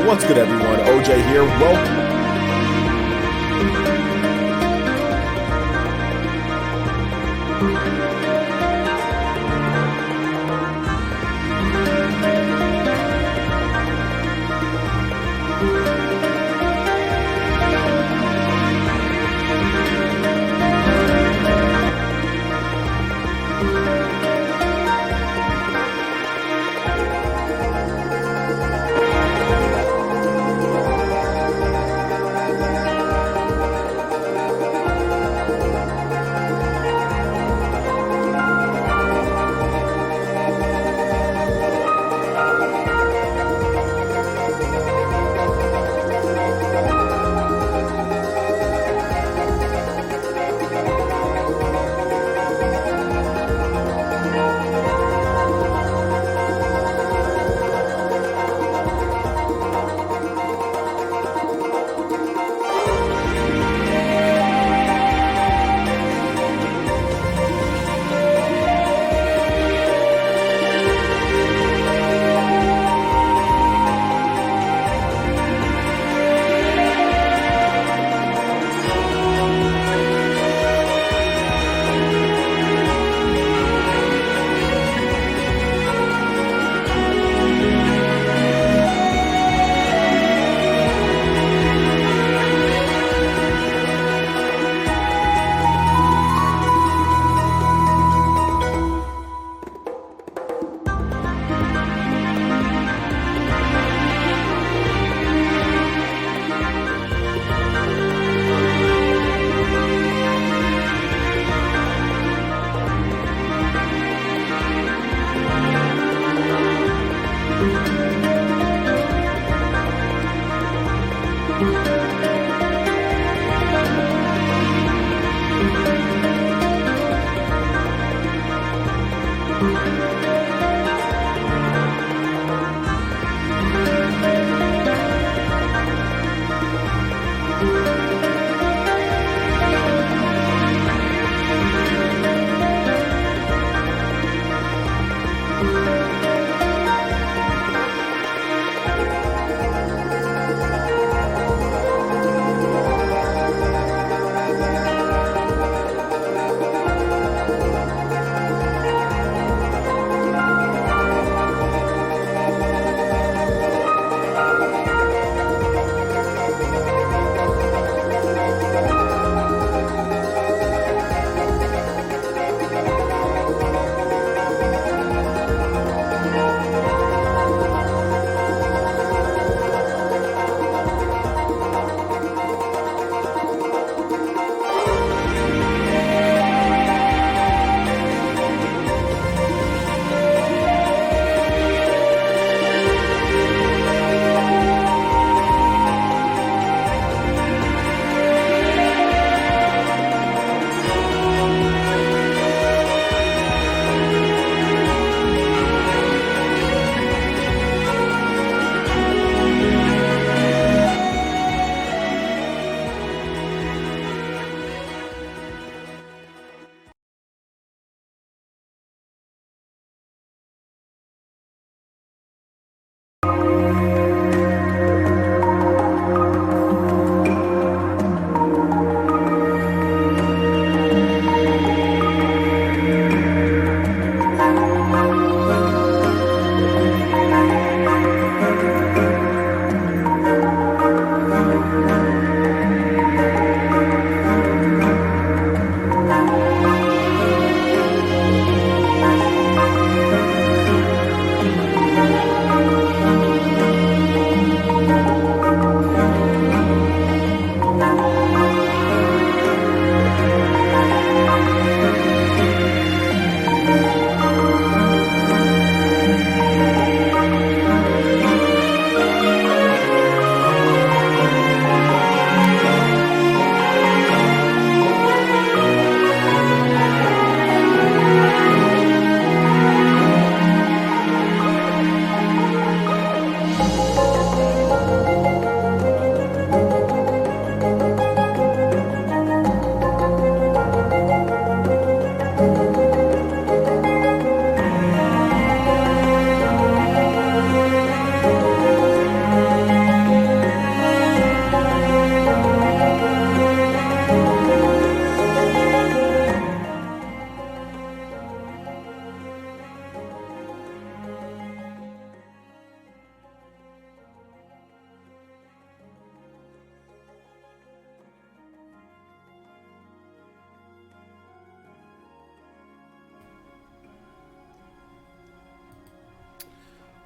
What's good, everyone? OJ here. Welcome.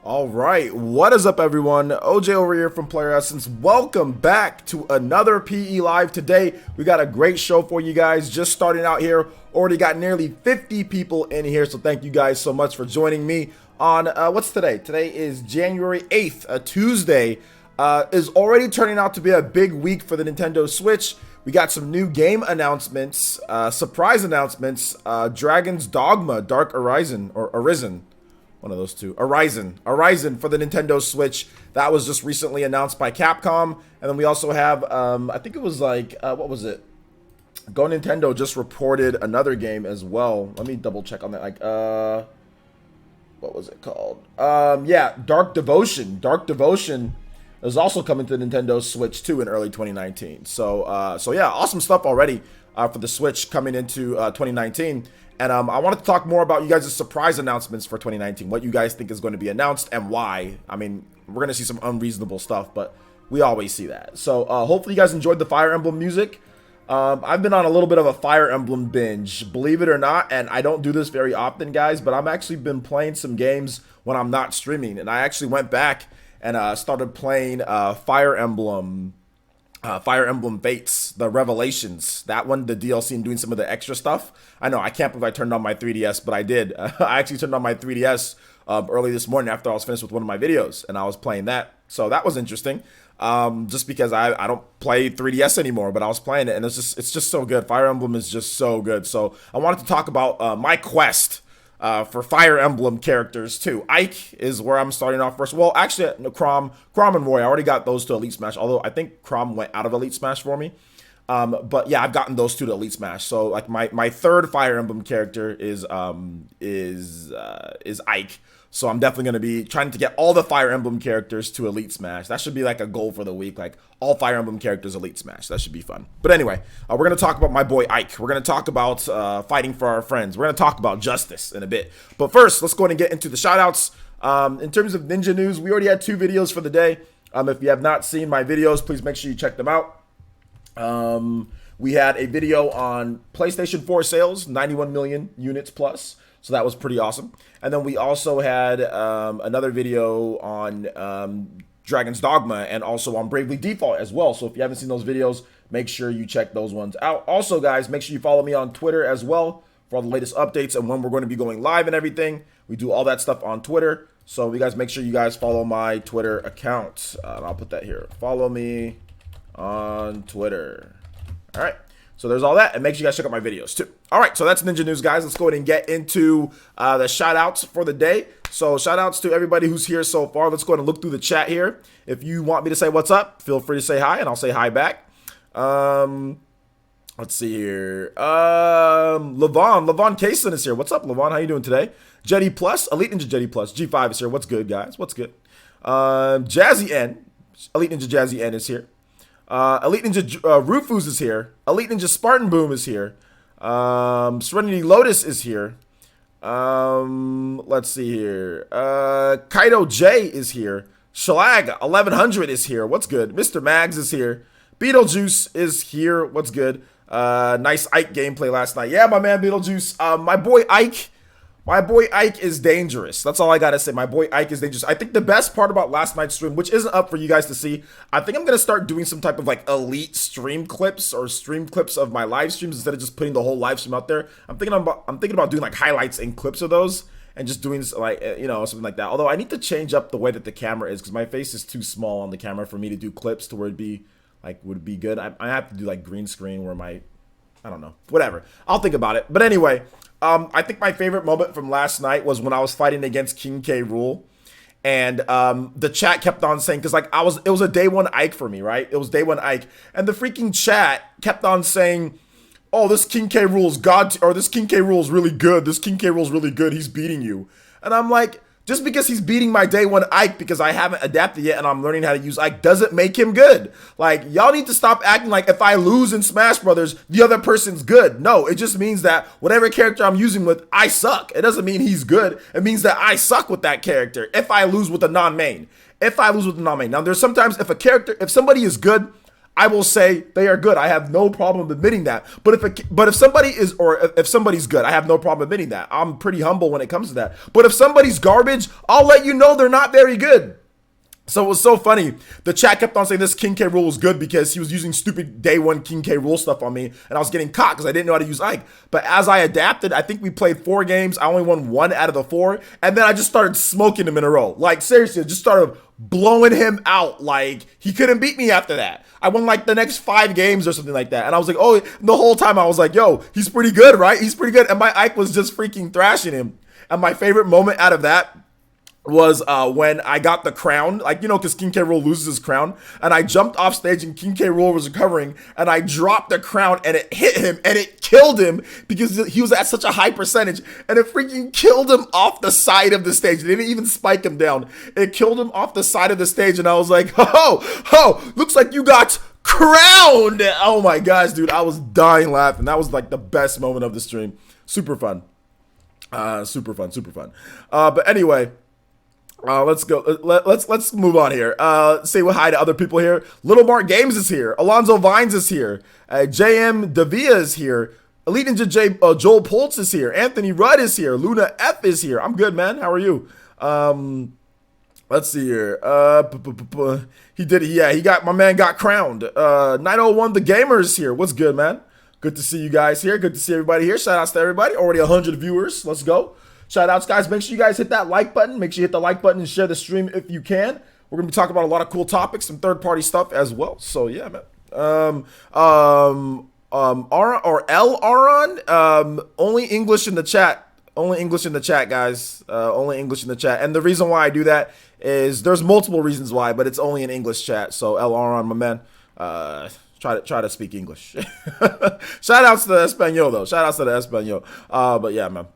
All right, what is up, everyone? OJ over here from Player Essence. Welcome back to another PE Live. Today, we got a great show for you guys. Just starting out here, already got nearly 50 people in here, so thank you guys so much for joining me on, what's today? Today is January 8th, a Tuesday. Is already turning out to be a big week for the Nintendo Switch. We got some new game announcements, surprise announcements, Dragon's Dogma, Dark Horizon, or Arisen. One of those two. Horizon for the Nintendo Switch. That was just recently announced by Capcom. And then we also have, I think it was like, what was it? Go Nintendo just reported another game as well. Let me double check on that. Like, what was it called? Yeah, Dark Devotion. Dark Devotion is also coming to the Nintendo Switch too in early 2019. So yeah, awesome stuff already for the Switch coming into 2019. And I wanted to talk more about you guys' surprise announcements for 2019. What you guys think is going to be announced and why. I mean, we're going to see some unreasonable stuff, but we always see that. So hopefully you guys enjoyed the Fire Emblem music. I've been on a little bit of a Fire Emblem binge, believe it or not. And I don't do this very often, guys, but I've actually been playing some games when I'm not streaming. And I actually went back and started playing Fire Emblem Fates, the Revelations, that one, the DLC, and doing some of the extra stuff. I know, I can't believe I turned on my 3DS, but I did. I actually turned on my 3DS early this morning after I was finished with one of my videos, and I was playing that. So that was interesting, just because I don't play 3DS anymore, but I was playing it, and it's just so good. Fire Emblem is just so good. So I wanted to talk about my quest for Fire Emblem characters too. Ike is where I'm starting off first. Well, actually, Chrom and Roy, I already got those to Elite Smash, although I think Chrom went out of Elite Smash for me. But yeah, I've gotten those two to Elite Smash. So like my third Fire Emblem character is Ike. So I'm definitely going to be trying to get all the Fire Emblem characters to Elite Smash. That should be like a goal for the week, like all Fire Emblem characters Elite Smash. That should be fun. But anyway, we're going to talk about my boy Ike. We're going to talk about fighting for our friends. We're going to talk about justice in a bit. But first, let's go ahead and get into the shoutouts. In terms of Ninja news, we already had 2 videos for the day. If you have not seen my videos, please make sure you check them out. We had a video on PlayStation 4 sales, 91 million units plus. So that was pretty awesome. And then we also had another video on Dragon's Dogma and also on Bravely Default as well. So if you haven't seen those videos, make sure you check those ones out. Also, guys, make sure you follow me on Twitter as well for all the latest updates and when we're going to be going live and everything. We do all that stuff on Twitter. So you guys make sure you guys follow my Twitter account. And I'll put that here. Follow me on Twitter. All right. So there's all that, and make sure you guys check out my videos too. All right, so that's Ninja News, guys. Let's go ahead and get into the shout-outs for the day. So shout-outs to everybody who's here so far. Let's go ahead and look through the chat here. If you want me to say what's up, feel free to say hi, and I'll say hi back. Let's see here. Levon Kaysen is here. What's up, Levon? How you doing today? Jetty Plus, Elite Ninja Jetty Plus, G5 is here. What's good, guys? What's good? Jazzy N, Elite Ninja Jazzy N is here. Elite Ninja Rufus is here. Elite Ninja Spartan Boom is here. Serenity Lotus is here. Let's see here. Kaido J is here. Shalag 1100 is here. What's good? Mr. Mags is here. Beetlejuice is here. What's good? Nice Ike gameplay last night. Yeah, my man Beetlejuice. My boy Ike is dangerous. That's all I gotta say. My boy Ike is dangerous. I think the best part about last night's stream, which isn't up for you guys to see, I think I'm gonna start doing some type of like elite stream clips or stream clips of my live streams instead of just putting the whole live stream out there. I'm thinking about doing like highlights and clips of those and just doing like something like that. Although I need to change up the way that the camera is because my face is too small on the camera for me to do clips to where it'd be like would be good. I have to do like green screen where I don't know, whatever. I'll think about it. But anyway. I think my favorite moment from last night was when I was fighting against King K. Rool, and the chat kept on saying, because like it was a day one Ike for me, right? It was day one Ike, and the freaking chat kept on saying, "Oh, this King K. Rool's God," or "This King K. Rool's really good. This King K. Rool's really good. He's beating you," and I'm like, just because he's beating my day one Ike because I haven't adapted yet and I'm learning how to use Ike doesn't make him good. Like, y'all need to stop acting like if I lose in Smash Brothers, the other person's good. No, it just means that whatever character I'm using with, I suck. It doesn't mean he's good. It means that I suck with that character if I lose with a non-main. Now, there's sometimes if somebody is good, I will say they are good. I have no problem admitting that. But if somebody is, or if somebody's good, I have no problem admitting that. I'm pretty humble when it comes to that. But if somebody's garbage, I'll let you know they're not very good. So it was so funny. The chat kept on saying this King K rule was good because he was using stupid day one King K rule stuff on me, and I was getting caught because I didn't know how to use Ike. But as I adapted, I think we played 4 games. I only won 1 out of the 4, and then I just started smoking him in a row. Like seriously, I just started blowing him out. Like he couldn't beat me after that. I won like the next 5 games or something like that, and I was like, oh, the whole time I was like, yo, he's pretty good, right? He's pretty good, and my Ike was just freaking thrashing him. And my favorite moment out of that was when I got the crown, like, you know, because King K. Rool loses his crown, and I jumped off stage and King K. Rool was recovering, and I dropped the crown and it hit him and it killed him because he was at such a high percentage, and it freaking killed him off the side of the stage. It didn't even spike him down. It killed him off the side of the stage, and I was like, oh, looks like you got crowned. Oh my gosh, dude, I was dying laughing. That was like the best moment of the stream. Super fun. Super fun. But anyway, let's go. Let's move on here. Say hi to other people here. Little Mark Games is here. Alonzo Vines is here. JM Davia is here. Elite Ninja Joel Poltz is here. Anthony Rudd is here. Luna F is here. I'm good, man. How are you? Let's see here. He did it. Yeah, my man got crowned. 901 the Gamer is here. What's good, man? Good to see you guys here. Good to see everybody here. Shout outs to everybody. Already 100 viewers. Let's go. Shout outs, guys. Make sure you guys hit that like button. Make sure you hit the like button and share the stream if you can. We're going to be talking about a lot of cool topics, some third-party stuff as well. So, yeah, man. Aaron, only English in the chat. Only English in the chat, guys. Only English in the chat. And the reason why I do that is there's multiple reasons why, but it's only in English chat. So, Aaron, my man, try to speak English. Shout outs to the Espanol, though. Shout outs to the Espanol. But, yeah, man.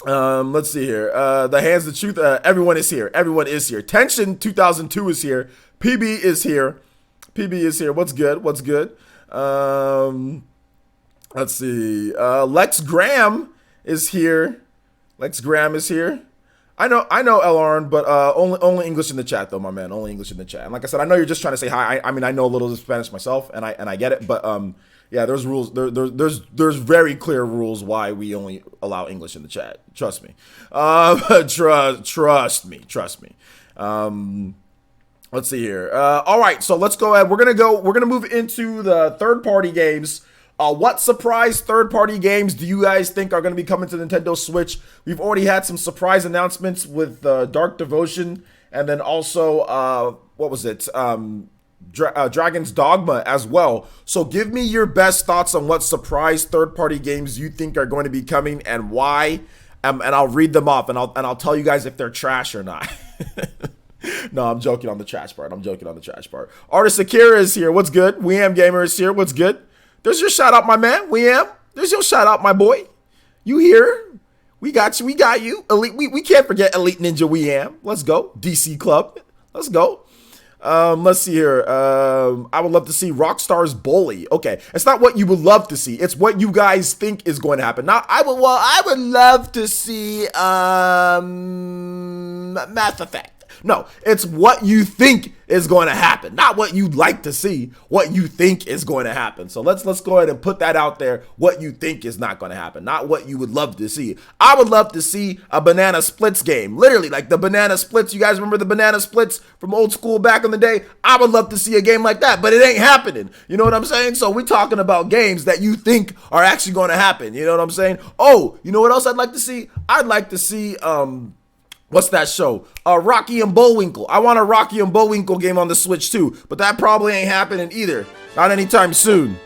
Let's see here. The Hands the Truth. Everyone is here. Everyone is here. Tension 2002 is here. PB is here. PB is here. What's good? What's good? Let's see. Lex Graham is here. Lex Graham is here. I know LRN, but only English in the chat though, my man. Only English in the chat. And like I said, I know you're just trying to say hi. I mean, I know a little Spanish myself, and I get it, but yeah, there's rules. There's very clear rules why we only allow English in the chat. Trust me. Trust me. Let's see here. All right, so let's go ahead. We're gonna move into the third-party games. What surprise third-party games do you guys think are going to be coming to Nintendo Switch? We've already had some surprise announcements with Dark Devotion, and then also, what was it? Dragon's Dogma as well. So give me your best thoughts on what surprise third-party games you think are going to be coming and why, and I'll read them off, and I'll tell you guys if they're trash or not. No, I'm joking on the trash part. Artist Akira is here. What's good? Weam Gamer is here. What's good? There's your shout out, my man. Weam. There's your shout out, my boy. You here? We got you. We got you. Elite. We can't forget Elite Ninja Weam. Let's go. DC Club. Let's go. Let's see here. I would love to see Rockstar's Bully. Okay, it's not what you would love to see. It's what you guys think is going to happen. Now, I would love to see Mass Effect. No, it's what you think is going to happen, not what you'd like to see. What you think is going to happen. So let's go ahead and put that out there. What you think is not going to happen, not what you would love to see. I would love to see a Banana Splits game, literally like the Banana Splits. You guys remember the Banana Splits from old school back in the day? I would love to see a game like that, but it ain't happening. You know what I'm saying? So we're talking about games that you think are actually going to happen. You know what I'm saying? Oh, you know what else I'd like to see? I'd like to see what's that show? Rocky and Bullwinkle. I want a Rocky and Bullwinkle game on the Switch too, but that probably ain't happening either. Not anytime soon.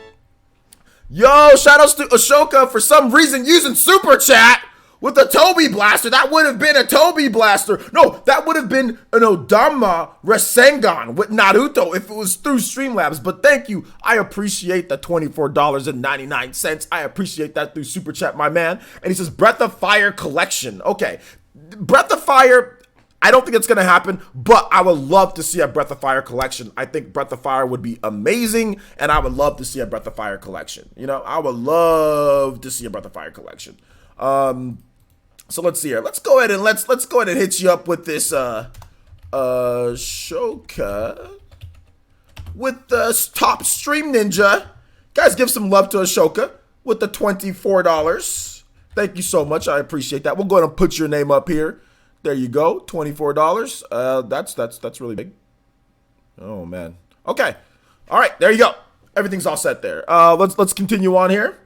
Yo, shoutouts to Ashoka for some reason using Super Chat with a Toby Blaster. That would have been a Toby Blaster. No, that would have been an Odama Rasengan with Naruto if it was through Streamlabs. But thank you. I appreciate the $24.99. I appreciate that through Super Chat, my man. And he says Breath of Fire Collection. Okay. Breath of Fire, I don't think it's going to happen, but I would love to see a Breath of Fire collection. I think Breath of Fire would be amazing, and I would love to see a Breath of Fire collection. You know, I would love to see a Breath of Fire collection. So let's see here. Let's go ahead and let's go ahead and hit you up with this Shoka. with the top stream ninja. Guys, give some love to Ashoka with the $24. Thank you so much. I appreciate that. We'll go ahead and put your name up here. There you go. $24. That's really big. Oh man. Okay. All right. There you go. Everything's all set there. Let's continue on here.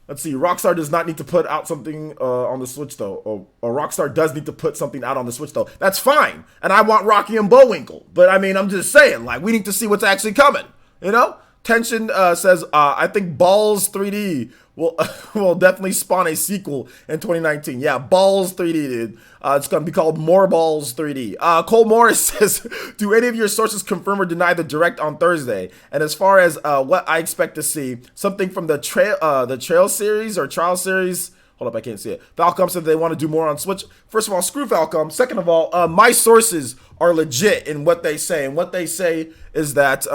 Let's see. Rockstar does not need to put out something on the Switch though. Or Rockstar does need to put something out on the Switch though. That's fine. And I want Rocky and Bullwinkle. But I mean, I'm just saying, like, we need to see what's actually coming. You know? Tension says, I think Balls 3D will definitely spawn a sequel in 2019. Yeah, Balls 3D, dude. It's going to be called More Balls 3D. Cole Morris says, do any of your sources confirm or deny the Direct on Thursday? And as far as what I expect to see, something from the Trail series or Trial series. Hold up, I can't see it. Falcom said they want to do more on Switch. First of all, screw Falcom. Second of all, my sources are legit in what they say. And what they say is that...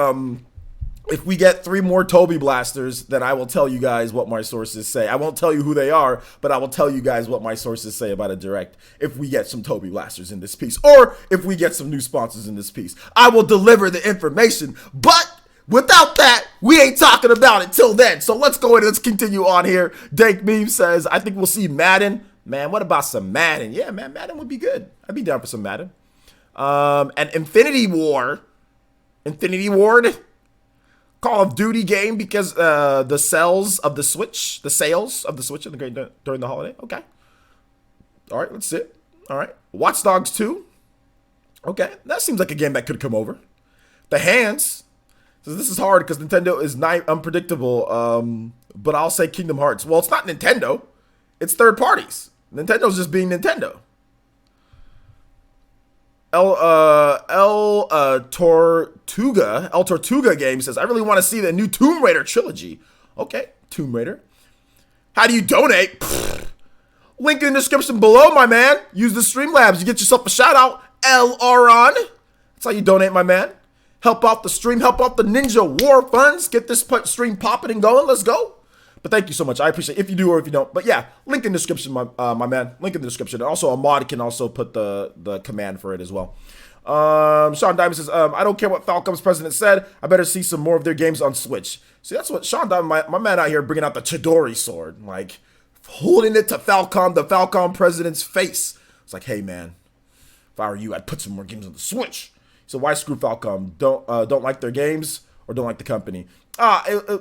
if we get 3 more Toby Blasters, then I will tell you guys what my sources say. I won't tell you who they are, but I will tell you guys what my sources say about a Direct if we get some Toby Blasters in this piece, or if we get some new sponsors in this piece. I will deliver the information, but without that, we ain't talking about it till then. So let's go ahead and let's continue on here. Dank Meme says, I think we'll see Madden. Man, what about some Madden? Yeah, man, Madden would be good. I'd be down for some Madden. And Infinity Ward, Call of Duty game because the sales of the Switch during the holiday. Okay. All right, let's see it. All right. Watch Dogs 2. Okay, that seems like a game that could come over. The Hands. So this is hard because Nintendo is unpredictable. But I'll say Kingdom Hearts. Well, it's not Nintendo. It's third parties. Nintendo's just being Nintendo. El Tortuga game says, I really want to see the new Tomb Raider trilogy. Okay, Tomb Raider. How do you donate? Pfft. Link in the description below, my man. Use the Streamlabs. You get yourself a shout out. El Aron. That's how you donate, my man. Help out the stream. Help out the Ninja War funds. Get this stream popping and going. Let's go. But thank you so much. I appreciate it if you do or if you don't. But yeah, link in the description, my man. Link in the description. Also, a mod can also put the command for it as well. Sean Diamond says, I don't care what Falcom's president said. I better see some more of their games on Switch. See, that's what Sean Diamond, my man out here bringing out the Chidori sword. Like, holding it to Falcom, the Falcom president's face. It's like, hey, man, if I were you, I'd put some more games on the Switch. So why screw Falcom? Don't like their games or don't like the company.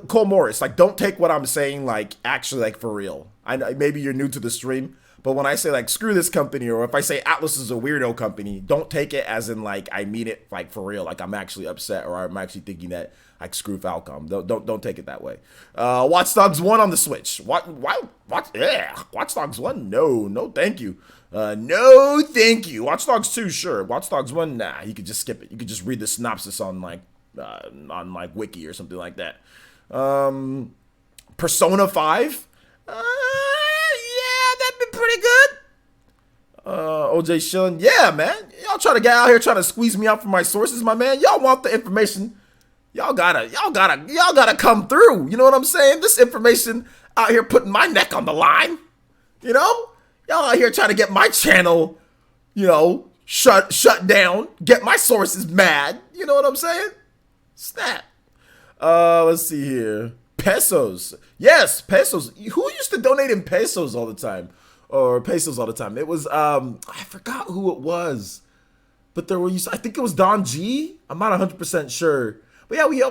Cole Morris, like, don't take what I'm saying, like, actually, like, for real. Maybe you're new to the stream, but when I say, like, screw this company, or if I say Atlas is a weirdo company, don't take it as in, like, I mean it, like, for real. Like, I'm actually upset, or I'm actually thinking that, like, screw Falcom. Don't take it that way. Watch Dogs 1 on the Switch. Watch Dogs 1? No, thank you. No, thank you. Watch Dogs 2, sure. Watch Dogs 1, nah, you could just skip it. You could just read the synopsis on, like, Wiki or something like that. Persona 5? Yeah, that'd be pretty good. OJ Shilling, yeah, man. Y'all trying to get out here trying to squeeze me out from my sources, my man. Y'all want the information. Y'all gotta come through. You know what I'm saying? This information out here putting my neck on the line. You know? Y'all out here trying to get my channel, you know, shut down. Get my sources mad. You know what I'm saying? Snap. Let's see here. Pesos. Yes, pesos. Who used to donate in pesos all the time? Or pesos all the time? It was, I forgot who it was. But there were, I think it was Don G. I'm not 100% sure. But yeah, we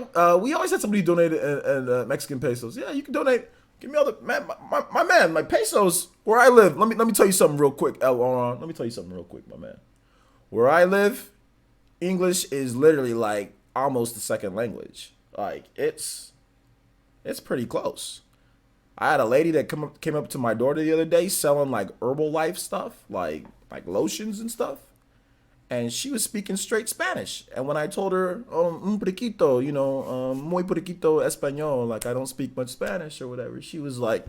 always had somebody donate in Mexican pesos. Yeah, you can donate. Give me all the, man, my man, my pesos, where I live. Let me tell you something real quick, Let me tell you something real quick, my man. Where I live, English is literally like almost the second language. Like, it's pretty close. I had a lady that came up to my door the other day selling like Herbalife stuff, like lotions and stuff, and she was speaking straight Spanish. And when I told her, un poquito, you know, muy poquito español, like I don't speak much Spanish or whatever, she was like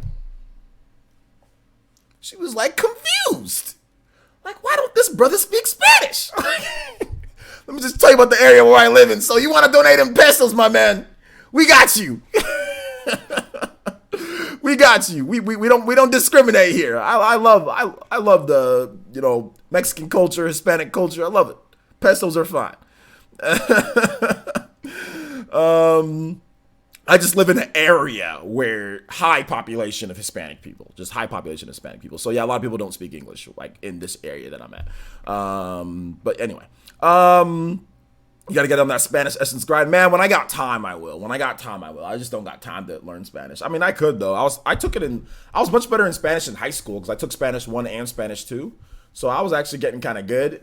confused. Like, why don't this brother speak Spanish? Let me just tell you about the area where I live in. So you want to donate in pesos, my man? We got you. We got you. We don't discriminate here. I love the, you know, Mexican culture, Hispanic culture. I love it. Pesos are fine. I just live in an area where high population of Hispanic people, just high population of Hispanic people. So yeah, a lot of people don't speak English, like in this area that I'm at. But anyway, you got to get on that Spanish essence grind, man. When I got time, I will. When I got time, I will. I just don't got time to learn Spanish. I mean, I could though. I was much better in Spanish in high school because I took Spanish 1 and Spanish 2. So I was actually getting kind of good,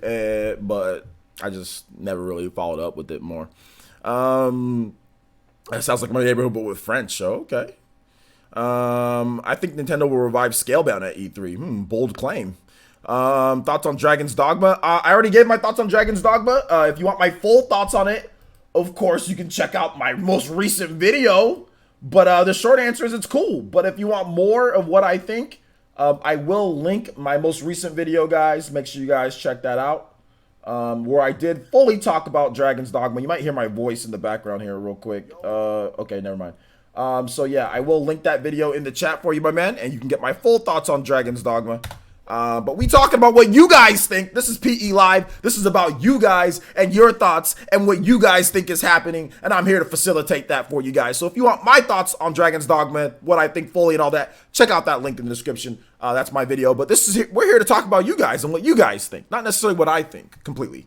but I just never really followed up with it more. That sounds like my neighborhood, but with French. So okay. I think Nintendo will revive Scalebound at E3. Bold claim. Thoughts on Dragon's Dogma? I already gave my thoughts on Dragon's Dogma. If you want my full thoughts on it, of course, you can check out my most recent video. But the short answer is it's cool. But if you want more of what I think, I will link my most recent video, guys. Make sure you guys check that out. Where I did fully talk about Dragon's Dogma. You might hear my voice in the background here real quick. Okay, never mind. So yeah, I will link that video in the chat for you, my man, and you can get my full thoughts on Dragon's Dogma. But we talking about what you guys think. This is PE Live. This is about you guys and your thoughts and what you guys think is happening, and I'm here to facilitate that for you guys. So if you want my thoughts on Dragon's Dogma, what I think fully and all that, check out that link in the description. That's my video. But we're here to talk about you guys and what you guys think, not necessarily what I think completely.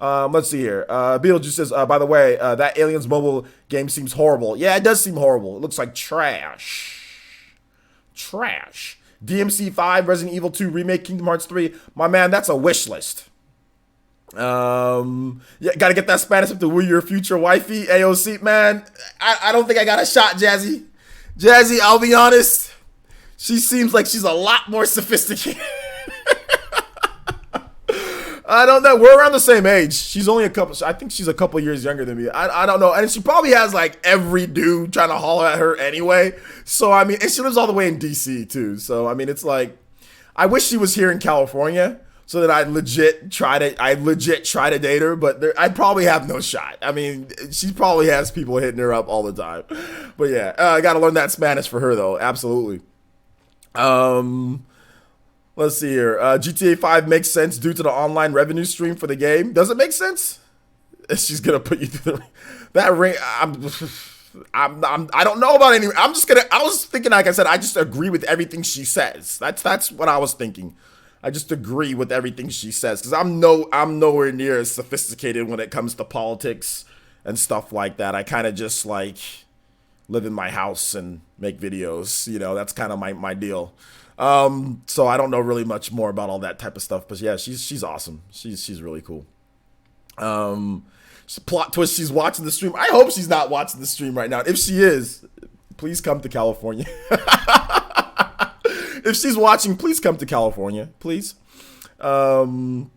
Let's see here. Beetlejuice says, by the way, that Aliens mobile game seems horrible. Yeah, it does seem horrible. It looks like trash. Trash. DMC 5, Resident Evil 2 Remake, Kingdom Hearts 3. My man, that's a wish list. Yeah, gotta get that Spanish up to Will Your Future Wifey. AOC, man. I don't think I got a shot, Jazzy. Jazzy, I'll be honest. She seems like she's a lot more sophisticated. I don't know. We're around the same age. She's only I think she's a couple years younger than me. I don't know. And she probably has like every dude trying to holler at her anyway. So, I mean, and she lives all the way in DC too. So, I mean, it's like, I wish she was here in California so that I'd legit try to date her, but I'd probably have no shot. I mean, she probably has people hitting her up all the time. But yeah, I got to learn that Spanish for her though. Absolutely. Let's see here. GTA 5 makes sense due to the online revenue stream for the game. Does it make sense? She's gonna put you through that ring. I don't know about any. I was thinking, like I said, I just agree with everything she says. That's what I was thinking. I just agree with everything she says because I'm nowhere near as sophisticated when it comes to politics and stuff like that. I kind of just like live in my house and make videos. You know, that's kind of my deal. So I don't know really much more about all that type of stuff, but yeah, she's awesome. She's really cool. Plot twist, she's watching the stream. I hope she's not watching the stream right now. If she is, please come to California. If she's watching, please come to California, please. Anyway.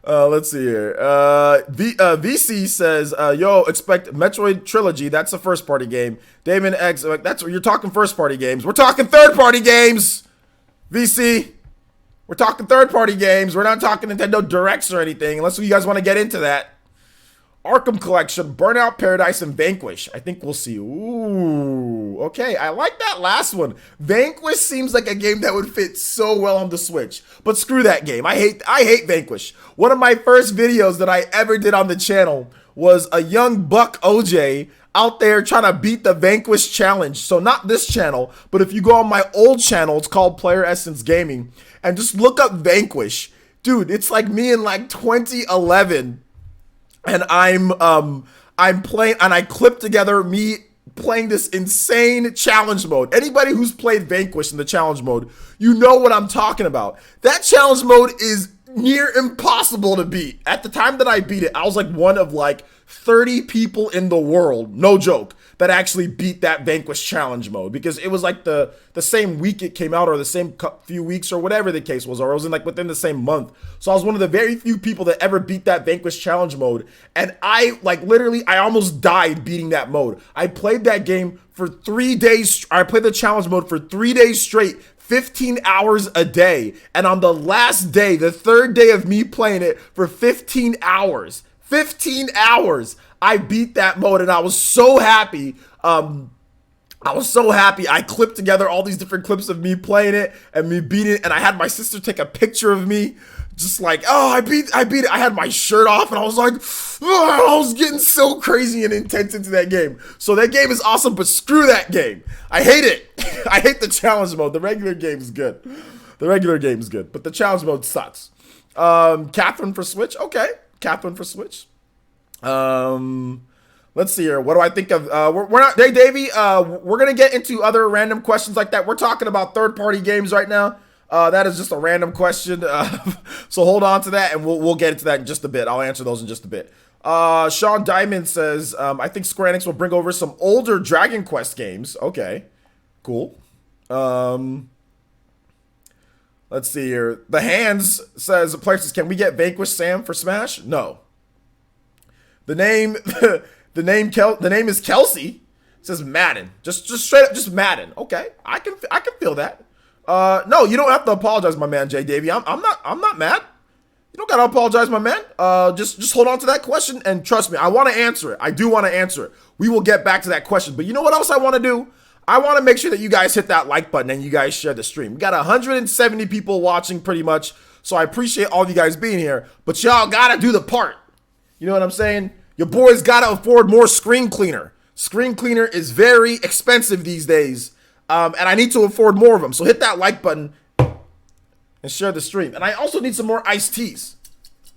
Let's see here. VC says, yo, expect Metroid Trilogy. That's a first party game. Damon X, that's what you're talking first party games. We're talking third party games. VC, we're talking third party games. We're not talking Nintendo Directs or anything, unless you guys want to get into that. Arkham Collection, Burnout Paradise, and Vanquish. I think we'll see. Ooh, okay. I like that last one. Vanquish seems like a game that would fit so well on the Switch. But screw that game. I hate Vanquish. One of my first videos that I ever did on the channel was a young buck OJ out there trying to beat the Vanquish challenge. So not this channel, but if you go on my old channel, it's called Player Essence Gaming, and just look up Vanquish. Dude, it's like me in like 2011. And I'm playing, and I clipped together me playing this insane challenge mode. Anybody who's played Vanquish in the challenge mode, you know what I'm talking about. That challenge mode is near impossible to beat. At the time that I beat it, I was like one of like 30 people in the world, no joke, that actually beat that Vanquish challenge mode, because it was like the same week it came out, or the same few weeks, or whatever the case was, or it was in like within the same month. So I was one of the very few people that ever beat that Vanquish challenge mode, and I like literally I almost died beating that mode. I played that game for 3 days. I played the challenge mode for 3 days straight, 15 hours a day, and on the last day, the third day of me playing it for 15 hours, I beat that mode, and I was so happy. I was so happy. I clipped together all these different clips of me playing it and me beating it, and I had my sister take a picture of me, just like, oh, I beat it. I had my shirt off, and I was like, oh, I was getting so crazy and intense into that game. So that game is awesome, but screw that game. I hate it. I hate the challenge mode. The regular game is good. The regular game is good, but the challenge mode sucks. Catherine for Switch. Okay, Catherine for Switch. Let's see here. What do I think of? We're not. Hey, Davey. We're gonna get into other random questions like that. We're talking about third-party games right now. That is just a random question. So hold on to that, and we'll get into that in just a bit. I'll answer those in just a bit. Sean Diamond says, I think Square Enix will bring over some older Dragon Quest games. Okay, cool. Let's see here. The Hands says, can we get Vanquish Sam for Smash? No. The name. The name is Kelsey. It says Madden. Just straight up, just Madden. Okay, I can feel that. No, you don't have to apologize, my man, Jay Davey. I'm not mad. You don't gotta apologize, my man. Just hold on to that question and trust me, I want to answer it. I do want to answer it. We will get back to that question. But you know what else I want to do? I want to make sure that you guys hit that like button and you guys share the stream. We got 170 people watching pretty much, so I appreciate all of you guys being here. But y'all gotta do the part. You know what I'm saying? Your boys gotta afford more screen cleaner. Screen cleaner is very expensive these days, and I need to afford more of them. So hit that like button and share the stream. And I also need some more iced teas.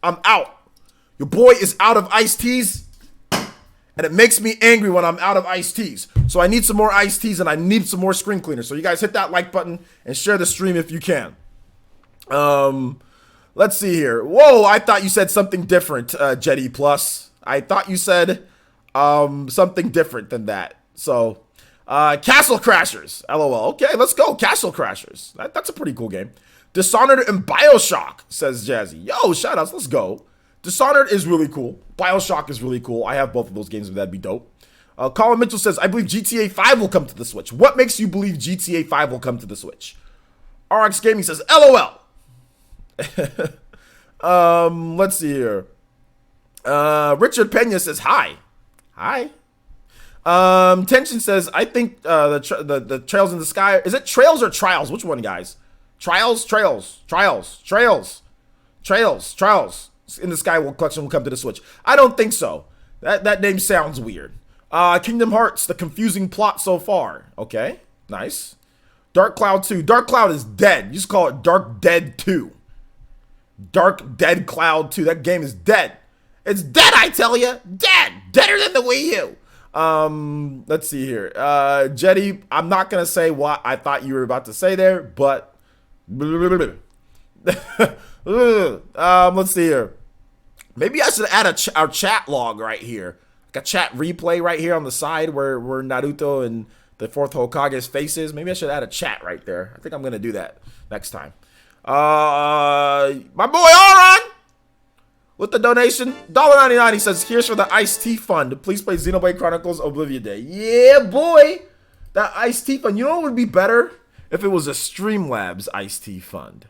I'm out. Your boy is out of iced teas, and it makes me angry when I'm out of iced teas. So I need some more iced teas, and I need some more screen cleaner. So you guys hit that like button and share the stream if you can. Let's see here. Whoa, I thought you said something different, Jetty Plus. I thought you said something different than that. So, Castle Crashers. LOL. Okay, let's go. Castle Crashers. That's a pretty cool game. Dishonored and Bioshock, says Jazzy. Yo, shoutouts. Let's go. Dishonored is really cool. Bioshock is really cool. I have both of those games, but that'd be dope. Colin Mitchell says, I believe GTA 5 will come to the Switch. What makes you believe GTA 5 will come to the Switch? RX Gaming says, LOL. Let's see here. Richard Pena says hi. Tension says, I think the Trails in the Sky. Is it Trails or Trials? Which one, guys? Trials in the Sky collection will come to the Switch. I don't think so. That name sounds weird. Kingdom Hearts, the confusing plot so far. Okay, nice. Dark Cloud 2. Dark Cloud is dead. You just call it Dark Dead 2. Dark Dead Cloud 2. That game is dead. It's dead, I tell you. Dead. Deader than the Wii U. Let's see here. Jetty, I'm not going to say what I thought you were about to say there, but let's see here. Maybe I should add our chat log right here. Like a chat replay right here on the side where Naruto and the fourth Hokage's face is. Maybe I should add a chat right there. I think I'm going to do that next time. My boy Aron with the donation, $1.99. He says, here's for the Iced Tea Fund. Please play Xenoblade Chronicles Oblivion Day. Yeah, boy. That Iced Tea Fund. You know what would be better? If it was a Streamlabs Iced Tea Fund.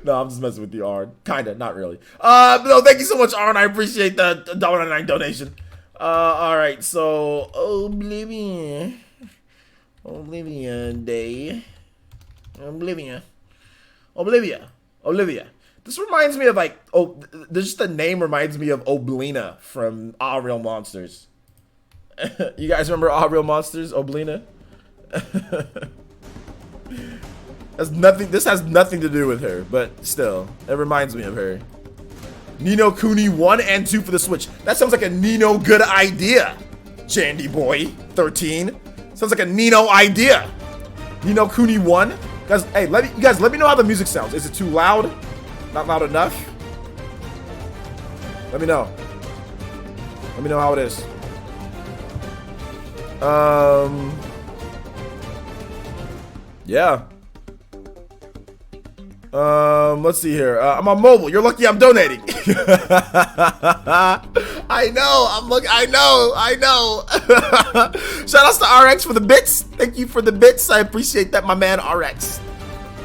No, I'm just messing with you, Arn. Kinda, not really. No, thank you so much, Arn. I appreciate the $1.99 donation. Alright, so Oblivion Day. Olivia. This reminds me of like, just the name reminds me of Oblina from Ah Real Monsters. You guys remember Ah Real Monsters, Oblina? This has nothing to do with her, but still, it reminds me of her. Nino Kuni 1 and 2 for the Switch. That sounds like a Nino good idea. Jandy Boy 13. Sounds like a Nino idea. Nino Kuni 1. Guys, hey, let me know how the music sounds. Is it too loud? Not loud enough? Let me know. Let me know how it is. Yeah. Let's see here. I'm on mobile. You're lucky I'm donating. I know. I know. Shout outs to RX for the bits. Thank you for the bits. I appreciate that, my man RX.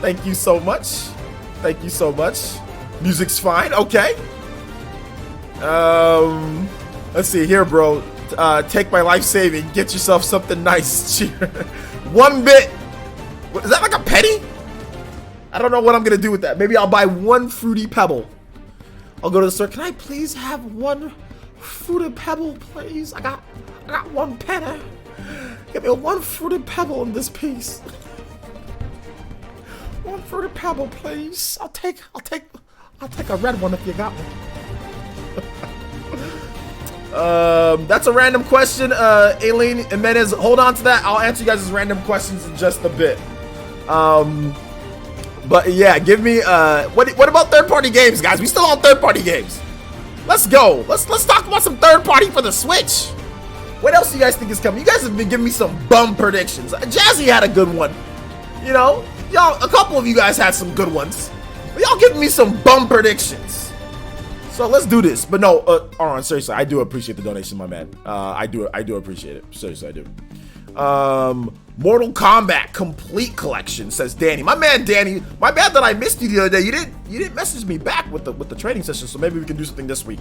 Thank you so much. Music's fine. Okay. Let's see here, bro. Take my life saving. Get yourself something nice. Cheer. 1 bit. What, is that like a penny? I don't know what I'm gonna do with that. Maybe I'll buy 1 Fruity Pebble. I'll go to the store. Can I please have 1 Fruity Pebble, please? I got 1 penny. Give me 1 Fruity Pebble in this piece. 1 Fruity Pebble, please. I'll take a red one if you got one. That's a random question. Aileen Jimenez, hold on to that. I'll answer you guys' random questions in just a bit. But yeah, give me what about third-party games, guys? We still on third-party games. Let's go. Let's talk about some third-party for the Switch. What else do you guys think is coming? You guys have been giving me some bum predictions. Jazzy had a good one. You know, y'all, a couple of you guys had some good ones. But y'all giving me some bum predictions. So let's do this. But no, Aaron, seriously, I do appreciate the donation, my man. I do appreciate it. Seriously, I do. Mortal Kombat Complete Collection, says Danny. My man Danny, my bad that I missed you the other day. You didn't message me back with the training session, so maybe we can do something this week.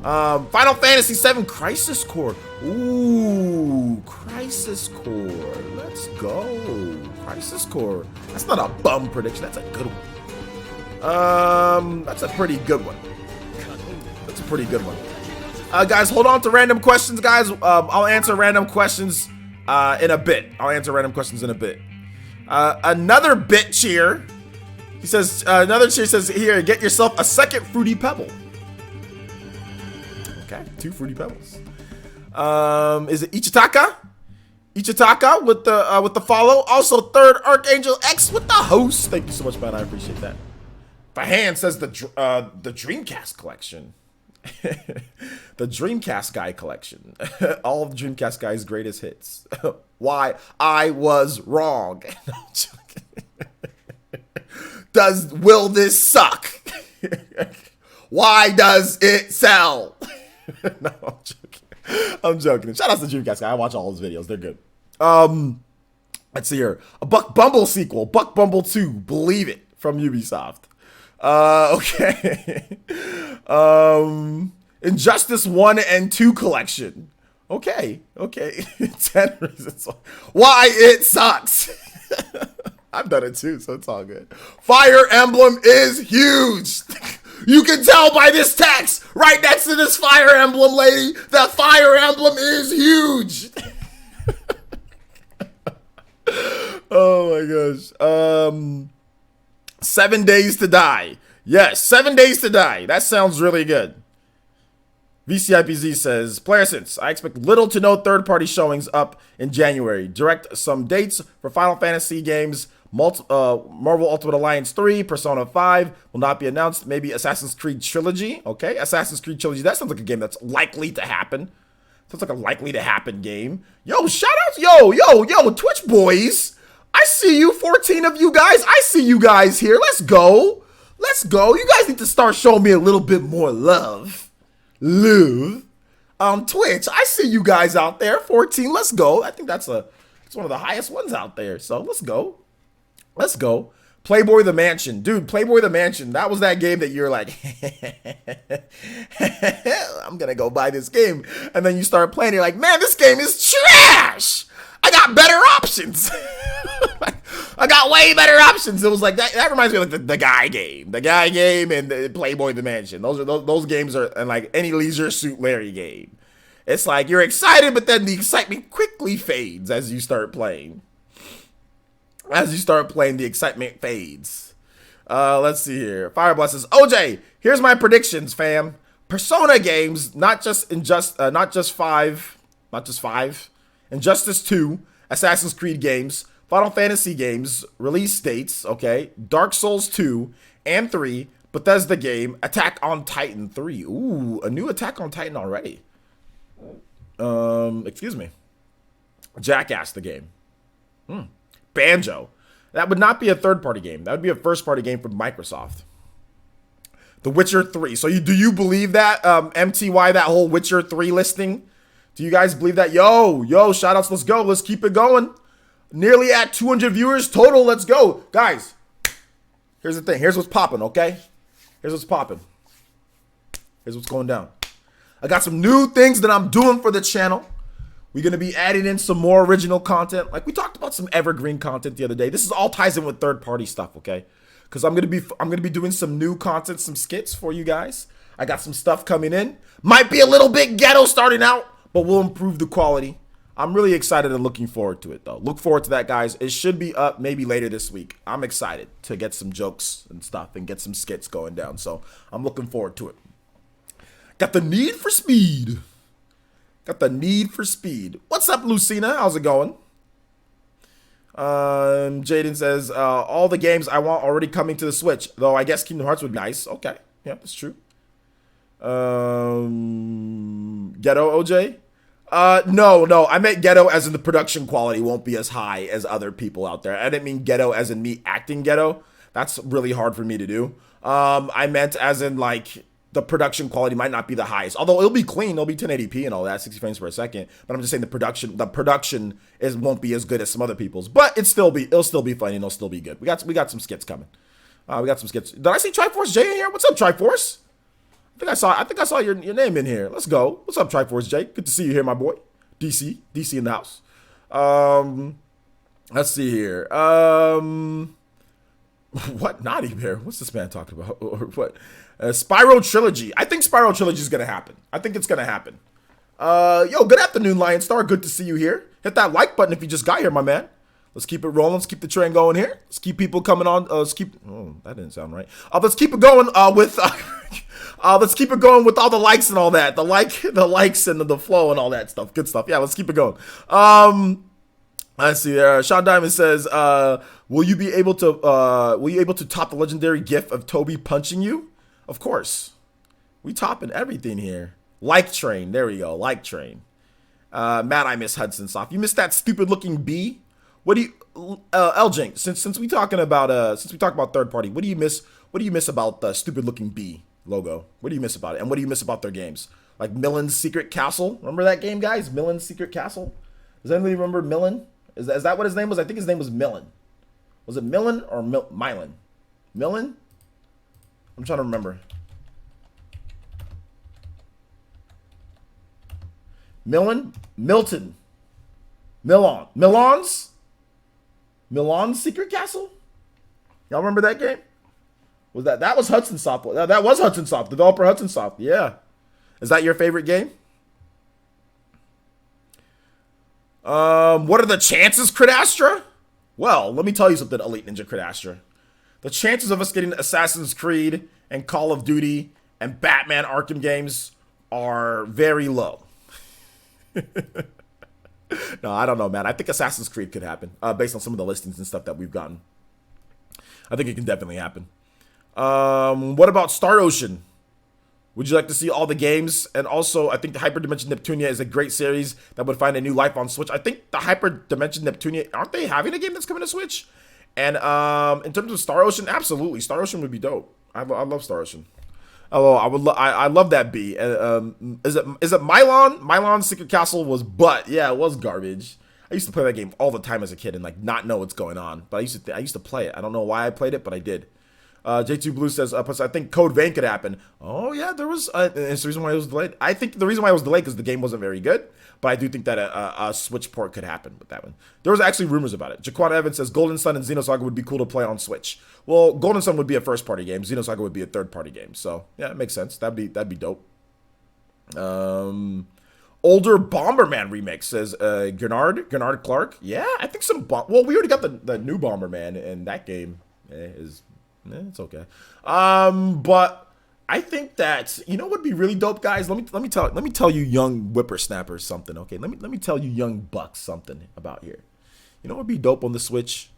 Final Fantasy VII Crisis Core. Ooh, Crisis Core. Let's go. Crisis Core. That's not a bum prediction. That's a good one. That's a pretty good one. That's a pretty good one. Guys, hold on to random questions, guys. I'll answer random questions in a bit. Another bit cheer. He says, another cheer says, here, get yourself a second Fruity Pebble. Okay, 2 Fruity Pebbles. Is it Ichitaka? Ichitaka with the follow. Also, third Archangel X with the host. Thank you so much, man. I appreciate that. Fahan says the Dreamcast collection. The Dreamcast guy collection. All of the Dreamcast guy's greatest hits. Why I was wrong. No, I'm joking. Will this suck? Why does it sell? No, I'm joking. I'm joking. Shout out to the Dreamcast guy. I watch all his videos. They're good. Let's see here. A Buck Bumble sequel. Buck Bumble 2. Believe it. From Ubisoft. Okay. Injustice 1 and 2 collection. Okay. 10 reasons why it sucks. I've done it too, so it's all good. Fire Emblem is huge. You can tell by this text right next to this Fire Emblem lady that Fire Emblem is huge. Oh my gosh. 7 Days to Die. Yes, 7 Days to Die. That sounds really good. VCIPZ says, Player Sense, I expect little to no third-party showings up in January. Direct some dates for Final Fantasy games. Marvel Ultimate Alliance 3, Persona 5 will not be announced. Maybe Assassin's Creed Trilogy. Okay, Assassin's Creed Trilogy. That sounds like a game that's likely to happen. Sounds like a likely to happen game. Yo, shout out. Yo, Twitch boys. I see you, 14 of you guys. I see you guys here. Let's go. You guys need to start showing me a little bit more love. Twitch. I see you guys out there. 14. Let's go. I think it's one of the highest ones out there. So let's go. Playboy the Mansion. Dude, Playboy the Mansion. That was that game that you're like, I'm going to go buy this game. And then you start playing. You're like, man, this game is trash. I got better options. I got way better options. It was like that reminds me of like the Guy game. The Guy game and the Playboy the Mansion. Those games are, and like any Leisure Suit Larry game. It's like you're excited, but then the excitement quickly fades as you start playing. The excitement fades. Let's see here. Fireblast says, OJ, here's my predictions, fam. Persona games, not just 5, Injustice 2, Assassin's Creed games, Final Fantasy games, release dates, okay, Dark Souls 2 and 3, Bethesda game, Attack on Titan 3. Ooh, a new Attack on Titan already. Excuse me. Jackass the game. Banjo. That would not be a third-party game. That would be a first-party game from Microsoft. The Witcher 3. So do you believe that, MTY, that whole Witcher 3 listing? Do you guys believe that? Yo, shoutouts, let's go. Let's keep it going. Nearly at 200 viewers total. Let's go. Guys, here's the thing. Here's what's popping, okay? Here's what's popping. Here's what's going down. I got some new things that I'm doing for the channel. We're going to be adding in some more original content. Like we talked about some evergreen content the other day. This is all ties in with third-party stuff, okay? Because I'm going to be doing some new content, some skits for you guys. I got some stuff coming in. Might be a little bit ghetto starting out, but we'll improve the quality. I'm really excited and looking forward to it, though. Look forward to that, guys. It should be up maybe later this week. I'm excited to get some jokes and stuff and get some skits going down. So I'm looking forward to it. Got the need for speed. What's up, Lucina? How's it going? Jaden says, all the games I want already coming to the Switch. Though I guess Kingdom Hearts would be nice. Okay. Yeah, that's true. Ghetto OJ? No. I meant ghetto as in the production quality won't be as high as other people out there. I didn't mean ghetto as in me acting ghetto. That's really hard for me to do. I meant as in like the production quality might not be the highest. Although it'll be clean, it'll be 1080p and all that, 60 frames per second. But I'm just saying the production won't be as good as some other people's. But it'll still be fun and it'll still be good. We got some skits coming. Did I see Triforce J in here? What's up, Triforce? I think I saw your name in here. Let's go. What's up, Triforce J? Good to see you here, my boy. DC in the house. Let's see here. What Naughty Bear? What's this man talking about? Or what? Spyro Trilogy. I think Spyro Trilogy is gonna happen. I think it's gonna happen. Yo, good afternoon, Lion Star. Good to see you here. Hit that like button if you just got here, my man. Let's keep it rolling. Let's keep the train going here. Let's keep people coming on. Oh, that didn't sound right. Let's keep it going with. Let's keep it going with all the likes and all that. The likes and the flow and all that stuff. Good stuff. Yeah, let's keep it going. Let's see. Sean Diamond says, "Will you be able to top the legendary GIF of Toby punching you?" Of course. We topping everything here. Like train. There we go. Like train. Matt, I miss Hudson Soft. You missed that stupid looking bee. What do you, LJ? Since we talking about third party, what do you miss? What do you miss about the stupid looking bee logo? What do you miss about it? And what do you miss about their games? Like Millen's Secret Castle. Remember that game, guys? Millen's Secret Castle. Does anybody remember Millen? Is that what his name was? I think his name was Millen. Was it Millen or Mylan? Millen? I'm trying to remember. Millen? Milton? Milan's Secret Castle? Y'all remember that game? That was Hudson Soft? That was Hudson Soft, developer Hudson Soft. Yeah. Is that your favorite game? What are the chances, Crit Astra? Well, let me tell you something, Elite Ninja Crit Astra. The chances of us getting Assassin's Creed and Call of Duty and Batman Arkham games are very low. No, I don't know, man. I think Assassin's Creed could happen based on some of the listings and stuff that we've gotten. I think it can definitely happen. What about Star Ocean? Would you like to see all the games? And also, I think the Hyperdimension Neptunia is a great series that would find a new life on Switch. I think the Hyperdimension Neptunia, aren't they having a game that's coming to Switch? And in terms of Star Ocean, absolutely. Star Ocean would be dope. I love Star Ocean. Oh, I love that bee. Is it Mylon? Mylon's Secret Castle was butt. Yeah, it was garbage. I used to play that game all the time as a kid and like not know what's going on. But I used to play it. I don't know why I played it, but I did. J2 Blue says, plus I think Code Vein could happen. Oh yeah, there was. It's the reason why it was delayed. I think the reason why it was delayed because the game wasn't very good. But I do think that a Switch port could happen with that one. There was actually rumors about it. Jaquan Evans says Golden Sun and Xenosaga would be cool to play on Switch. Well, Golden Sun would be a first-party game. Xenosaga would be a third-party game. So yeah, it makes sense. That'd be dope. Older Bomberman remix says Gernard Clark. Yeah, I think well, we already got the new Bomberman, and that game it's okay. But I think that what would be really dope, guys. Let me tell you young whippersnappers something. Okay, let me tell you young bucks something about here. You know what would be dope on the Switch?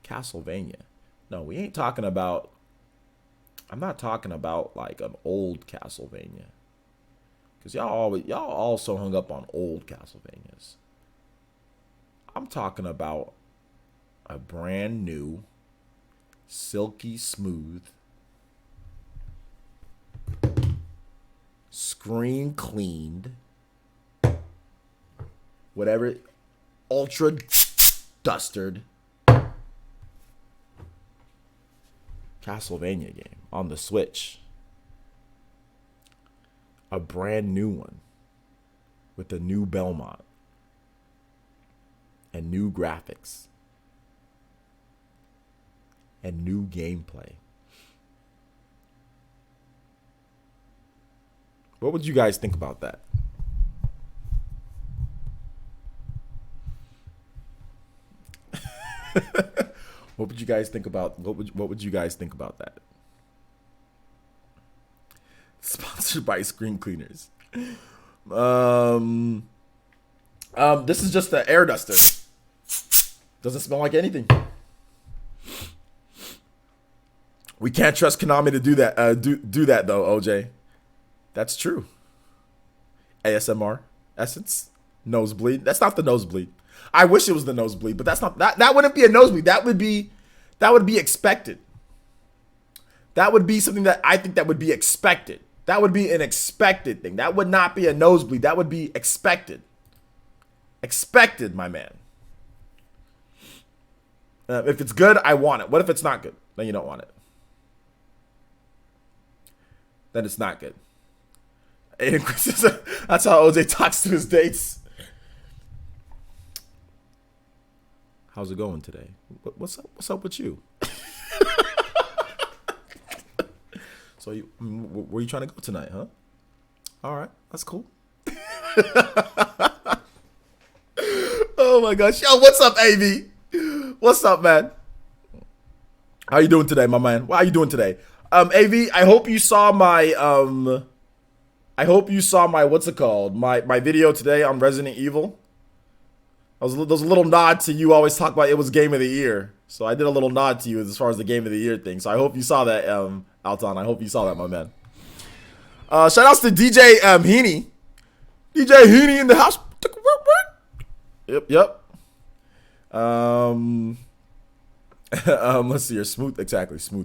Castlevania. No, we ain't talking about. I'm not talking about like an old Castlevania. Because y'all also hung up on old Castlevanias. I'm talking about a brand new, silky smooth, screen cleaned, whatever, ultra dustered Castlevania game on the Switch. a brand new one with a new Belmont and new graphics and new gameplay. What would you guys think about that? What would you guys think about what would you guys think about that? Sponsored by Screen Cleaners. This is just an air duster. Doesn't smell like anything. We can't trust Konami to do that. Do that though, OJ. That's true. ASMR, Essence, nosebleed. That's not the nosebleed. I wish it was the nosebleed, but that's not that. That wouldn't be a nosebleed. That would be expected. That would be something that I think that would be expected. That would be an expected thing. That would not be a nosebleed. That would be expected. Expected, my man. If it's good, I want it. What if it's not good? Then you don't want it. Then it's not good. That's how OJ talks to his dates. How's it going today? What's up? What's up with you? So, where you trying to go tonight, huh? All right, that's cool. Oh my gosh, yo, what's up, AV? What's up, man? How you doing today, my man? How you doing today? AV, I hope you saw my what's it called? My video today on Resident Evil. There's a little nod to you always talk about it was game of the year. So I did a little nod to you as far as the game of the year thing. So I hope you saw that, Alton. I hope you saw that, my man. Shout outs to DJ Heaney. DJ Heaney in the house. Yep. Let's see here. Smooth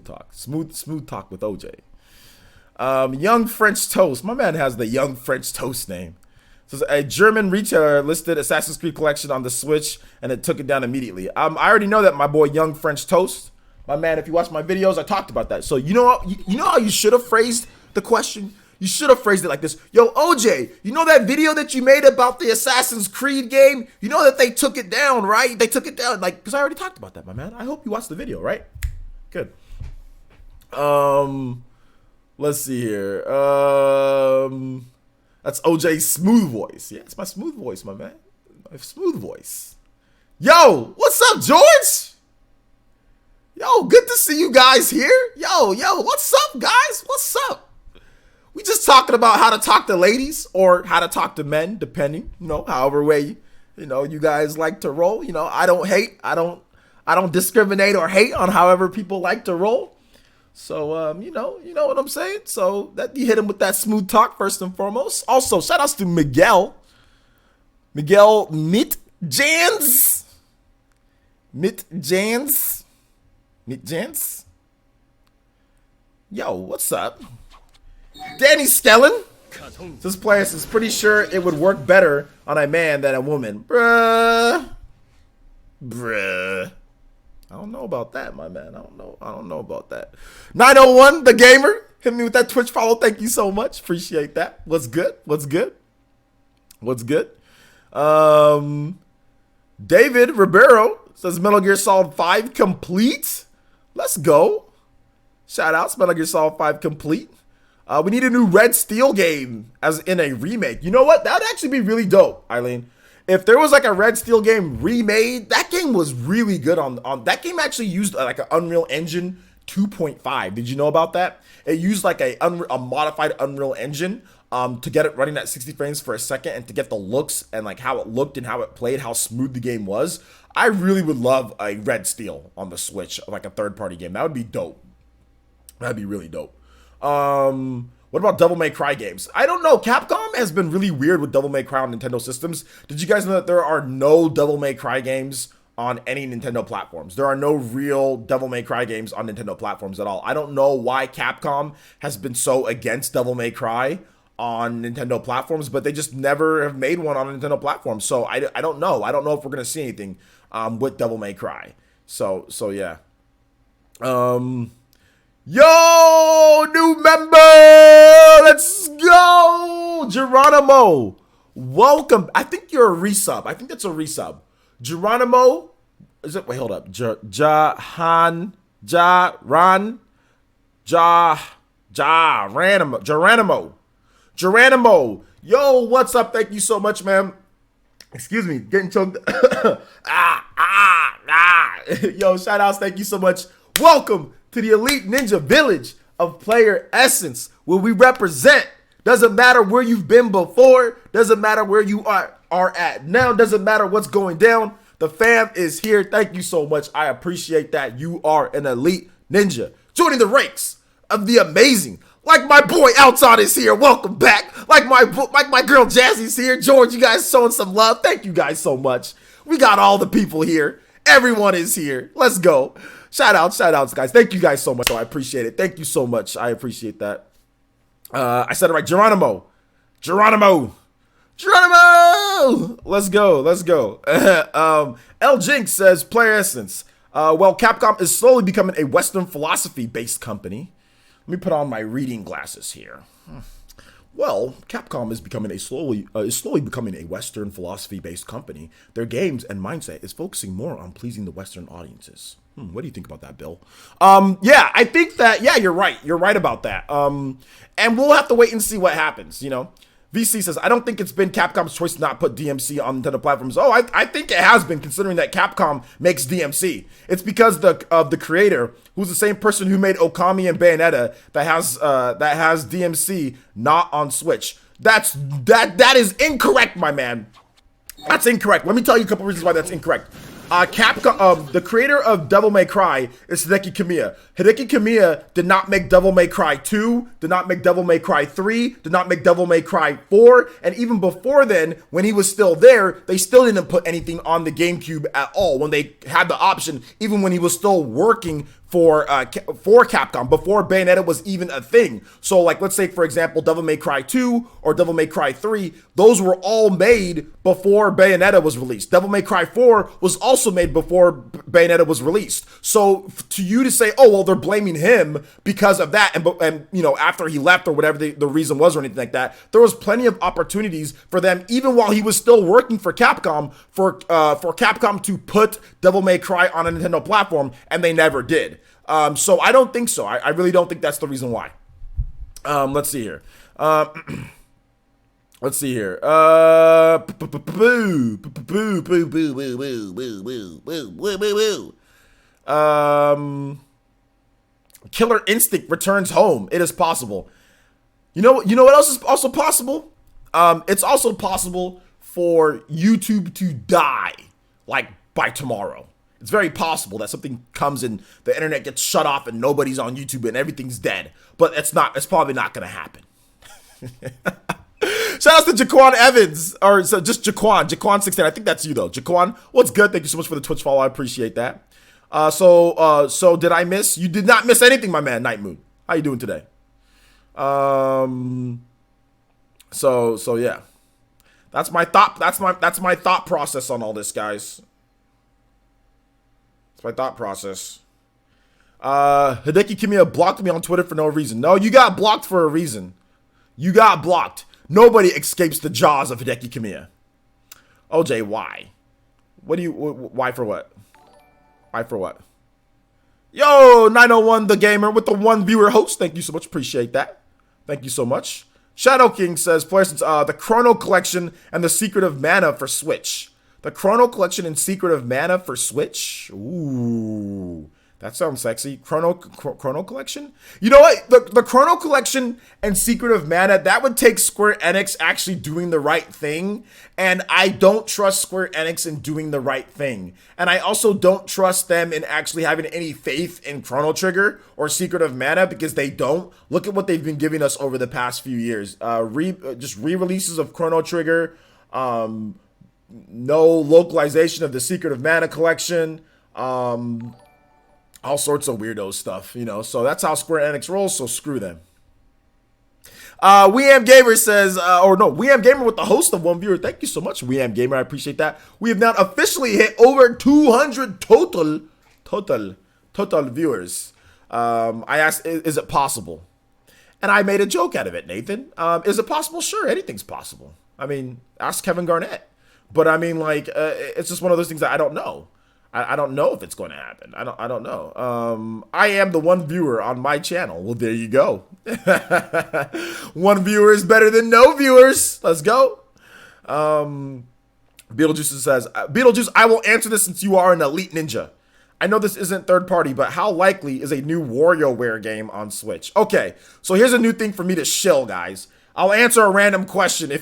talk. Smooth talk with OJ. Young French Toast. My man has the Young French Toast name. So a German retailer listed Assassin's Creed Collection on the Switch, and it took it down immediately. I already know that, my boy Young French Toast. My man, if you watch my videos, I talked about that. So you know what? You know how you should have phrased the question? You should have phrased it like this. Yo, OJ, you know that video that you made about the Assassin's Creed game? You know that they took it down, right? They took it down, like, because I already talked about that, my man. I hope you watched the video, right? Good. Let's see here. That's OJ's smooth voice. Yeah, it's my smooth voice, my man. My smooth voice. Yo, what's up, George? Yo, good to see you guys here. Yo, what's up, guys? What's up? We just talking about how to talk to ladies or how to talk to men, depending, however way, you guys like to roll. I don't hate. I don't discriminate or hate on however people like to roll. So, you know what I'm saying? So that you hit him with that smooth talk first and foremost. Also, shout outs to Miguel Mitjans. Yo, what's up? Danny Skellen. This player is pretty sure it would work better on a man than a woman. Bruh. I don't know about that, my man. I don't know about that. 901, the gamer. Hit me with that Twitch follow. Thank you so much. Appreciate that. What's good? David Ribeiro says Metal Gear Solid 5 complete. Let's go. Shout outs, Metal Gear Solid 5 complete. We need a new Red Steel game as in a remake. You know what? That would actually be really dope, Eileen. If there was like a Red Steel game remade, that game was really good on that game actually used like an Unreal Engine 2.5. Did you know about that? It used like a modified Unreal Engine to get it running at 60 frames per second and to get the looks and like how it looked and how it played, how smooth the game was. I really would love a Red Steel on the Switch, like a third-party game. That would be dope. That'd be really dope. What about Devil May Cry games? I don't know. Capcom has been really weird with Devil May Cry on Nintendo systems. Did you guys know that there are no Devil May Cry games on any Nintendo platforms? There are no real Devil May Cry games on Nintendo platforms at all. I don't know why Capcom has been so against Devil May Cry on Nintendo platforms, but they just never have made one on a Nintendo platform. So I don't know. I don't know if we're going to see anything with Devil May Cry. So yeah. Yo, new member. Let's go. Geronimo. Welcome. I think you're a resub. I think that's a resub. Geronimo. Is it? Wait, hold up. Geronimo. Yo, what's up? Thank you so much, man. Excuse me, getting choked. Yo, shout outs. Thank you so much. Welcome to the Elite Ninja Village of Player Essence, where we represent. Doesn't matter where you've been before. Doesn't matter where you are at now. Doesn't matter what's going down. The fam is here. Thank you so much. I appreciate that. You are an elite ninja. Joining the ranks of the amazing. Like my boy Outside is here. Welcome back. Like my girl Jazzy's here. George, you guys showing some love. Thank you guys so much. We got all the people here. Everyone is here. Let's go. Shout outs, guys. Thank you guys so much. I appreciate it. Thank you so much. I appreciate that. I said it right. Geronimo. Let's go. L Jinx says Player Essence. Well, Capcom is slowly becoming a Western philosophy-based company. Let me put on my reading glasses here. Well, Capcom is slowly becoming a Western philosophy-based company. Their games and mindset is focusing more on pleasing the Western audiences. What do you think about that, Bill? Yeah, I think that, yeah, you're right. You're right about that. And we'll have to wait and see what happens, you know? VC says, I don't think it's been Capcom's choice to not put DMC on Nintendo platforms. Oh, I think it has been, considering that Capcom makes DMC. It's because of the creator, who's the same person who made Okami and Bayonetta, that has DMC not on Switch. That is incorrect, my man. That's incorrect. Let me tell you a couple reasons why that's incorrect. Capcom, the creator of Devil May Cry is Hideki Kamiya. Hideki Kamiya did not make Devil May Cry 2, did not make Devil May Cry 3, did not make Devil May Cry 4, and even before then, when he was still there, they still didn't put anything on the GameCube at all when they had the option, even when he was still working for Capcom, before Bayonetta was even a thing. So, like, let's say, for example, Devil May Cry 2 or Devil May Cry 3, those were all made before Bayonetta was released. Devil May Cry 4 was also made before Bayonetta was released. So, to you to say, oh, well, they're blaming him because of that, and you know, after he left or whatever the reason was or anything like that, there was plenty of opportunities for them, even while he was still working for Capcom, for Capcom to put Devil May Cry on a Nintendo platform, and they never did. So I don't think so. I really don't think that's the reason why. Let's see here. Killer Instinct returns home. It is possible. You know what else is also possible? It's also possible for YouTube to die, like, by tomorrow. It's very possible that something comes and the internet gets shut off and nobody's on YouTube and everything's dead. But it's probably not going to happen. Shout out to Jaquan Evans, or so just Jaquan16. I think that's you though. Jaquan, what's good? Thank you so much for the Twitch follow. I appreciate that. So did I miss? You did not miss anything, my man. Night Moon, how you doing today? So yeah, that's my thought. That's my thought process on all this, guys. It's my thought process. Hideki Kamiya blocked me on Twitter for no reason. No, you got blocked for a reason. You got blocked. Nobody escapes the jaws of Hideki Kamiya. OJ, why? Why for what? Why for what? Yo, 901 the gamer with the one viewer host. Thank you so much. Appreciate that. Thank you so much. Shadow King says, the Chrono Collection and the Secret of Mana for Switch. The Chrono Collection and Secret of Mana for Switch? Ooh, that sounds sexy. Chrono Collection? You know what? The Chrono Collection and Secret of Mana, that would take Square Enix actually doing the right thing. And I don't trust Square Enix in doing the right thing. And I also don't trust them in actually having any faith in Chrono Trigger or Secret of Mana, because they don't. Look at what they've been giving us over the past few years. Just re-releases of Chrono Trigger. No localization of the Secret of Mana collection. All sorts of weirdo stuff, you know. So that's how Square Enix rolls, so screw them. Weam Gamer says, Weam Gamer with the host of one viewer. Thank you so much, Weam Gamer. I appreciate that. We have now officially hit over 200 total viewers. I asked, is it possible? And I made a joke out of it, Nathan. Is it possible? Sure, anything's possible. I mean, ask Kevin Garnett. But I mean, like, it's just one of those things that I don't know. I don't know if it's going to happen. I don't know. I am the one viewer on my channel. Well, there you go. One viewer is better than no viewers. Let's go. Beetlejuice says, Beetlejuice, I will answer this since you are an elite ninja. I know this isn't third party, but how likely is a new WarioWare game on Switch? Okay, so here's a new thing for me to shill, guys. I'll answer a random question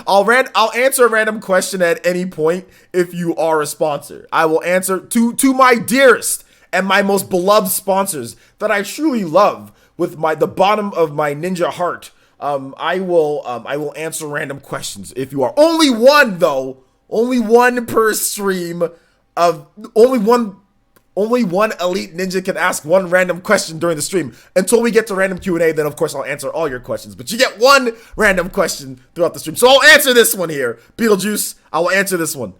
I'll answer a random question at any point if you are a sponsor. I will answer to my dearest and my most beloved sponsors that I truly love with the bottom of my ninja heart. I will answer random questions if you are. Only one though. Only one per stream of only one elite ninja can ask one random question during the stream until we get to random Q&A. Then of course I'll answer all your questions, but you get one random question throughout the stream. So I'll answer this one here. Beetlejuice, I will answer this one.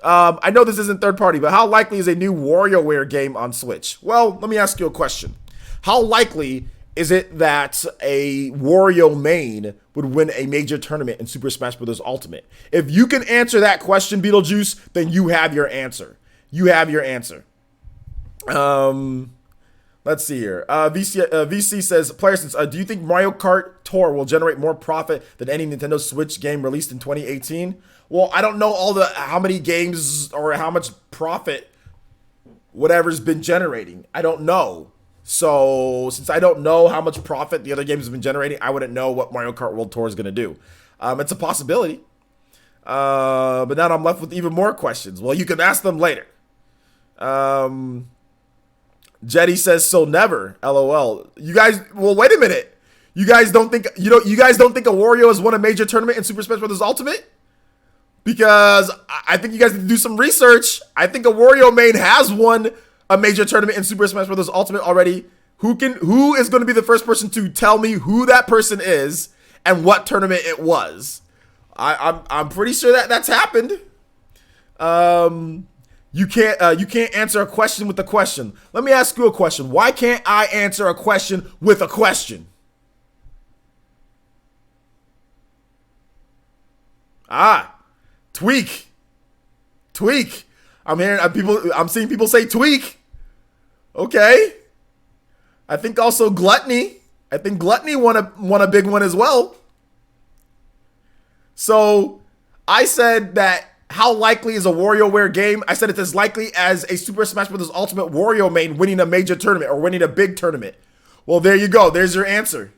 I know this isn't third party, but how likely is a new WarioWare game on Switch? Well, let me ask you a question. How likely is it that a Wario main would win a major tournament in Super Smash Bros. Ultimate? If you can answer that question, Beetlejuice, then you have your answer. You have your answer. Let's see here. VC says, PlayerSense, do you think Mario Kart Tour will generate more profit than any Nintendo Switch game released in 2018? Well, I don't know how many games or how much profit whatever's been generating. I don't know. So since I don't know how much profit the other games have been generating, I wouldn't know what Mario Kart World Tour is going to do. It's a possibility. But now I'm left with even more questions. Well, you can ask them later. Jetty says, so never, LOL. You guys, well, wait a minute. You guys don't think a Wario has won a major tournament in Super Smash Bros. Ultimate? Because I think you guys need to do some research. I think a Wario main has won a major tournament in Super Smash Bros. Ultimate already. Who is going to be the first person to tell me who that person is and what tournament it was? I'm pretty sure that's happened. You can't answer a question with a question. Let me ask you a question. Why can't I answer a question with a question? Tweak. I'm seeing people say tweak. Okay. I think also gluttony. I think gluttony won a big one as well. So I said that how likely is a WarioWare game? I said it's as likely as a Super Smash Bros. Ultimate Wario main winning a major tournament or winning a big tournament. Well, there you go. There's your answer.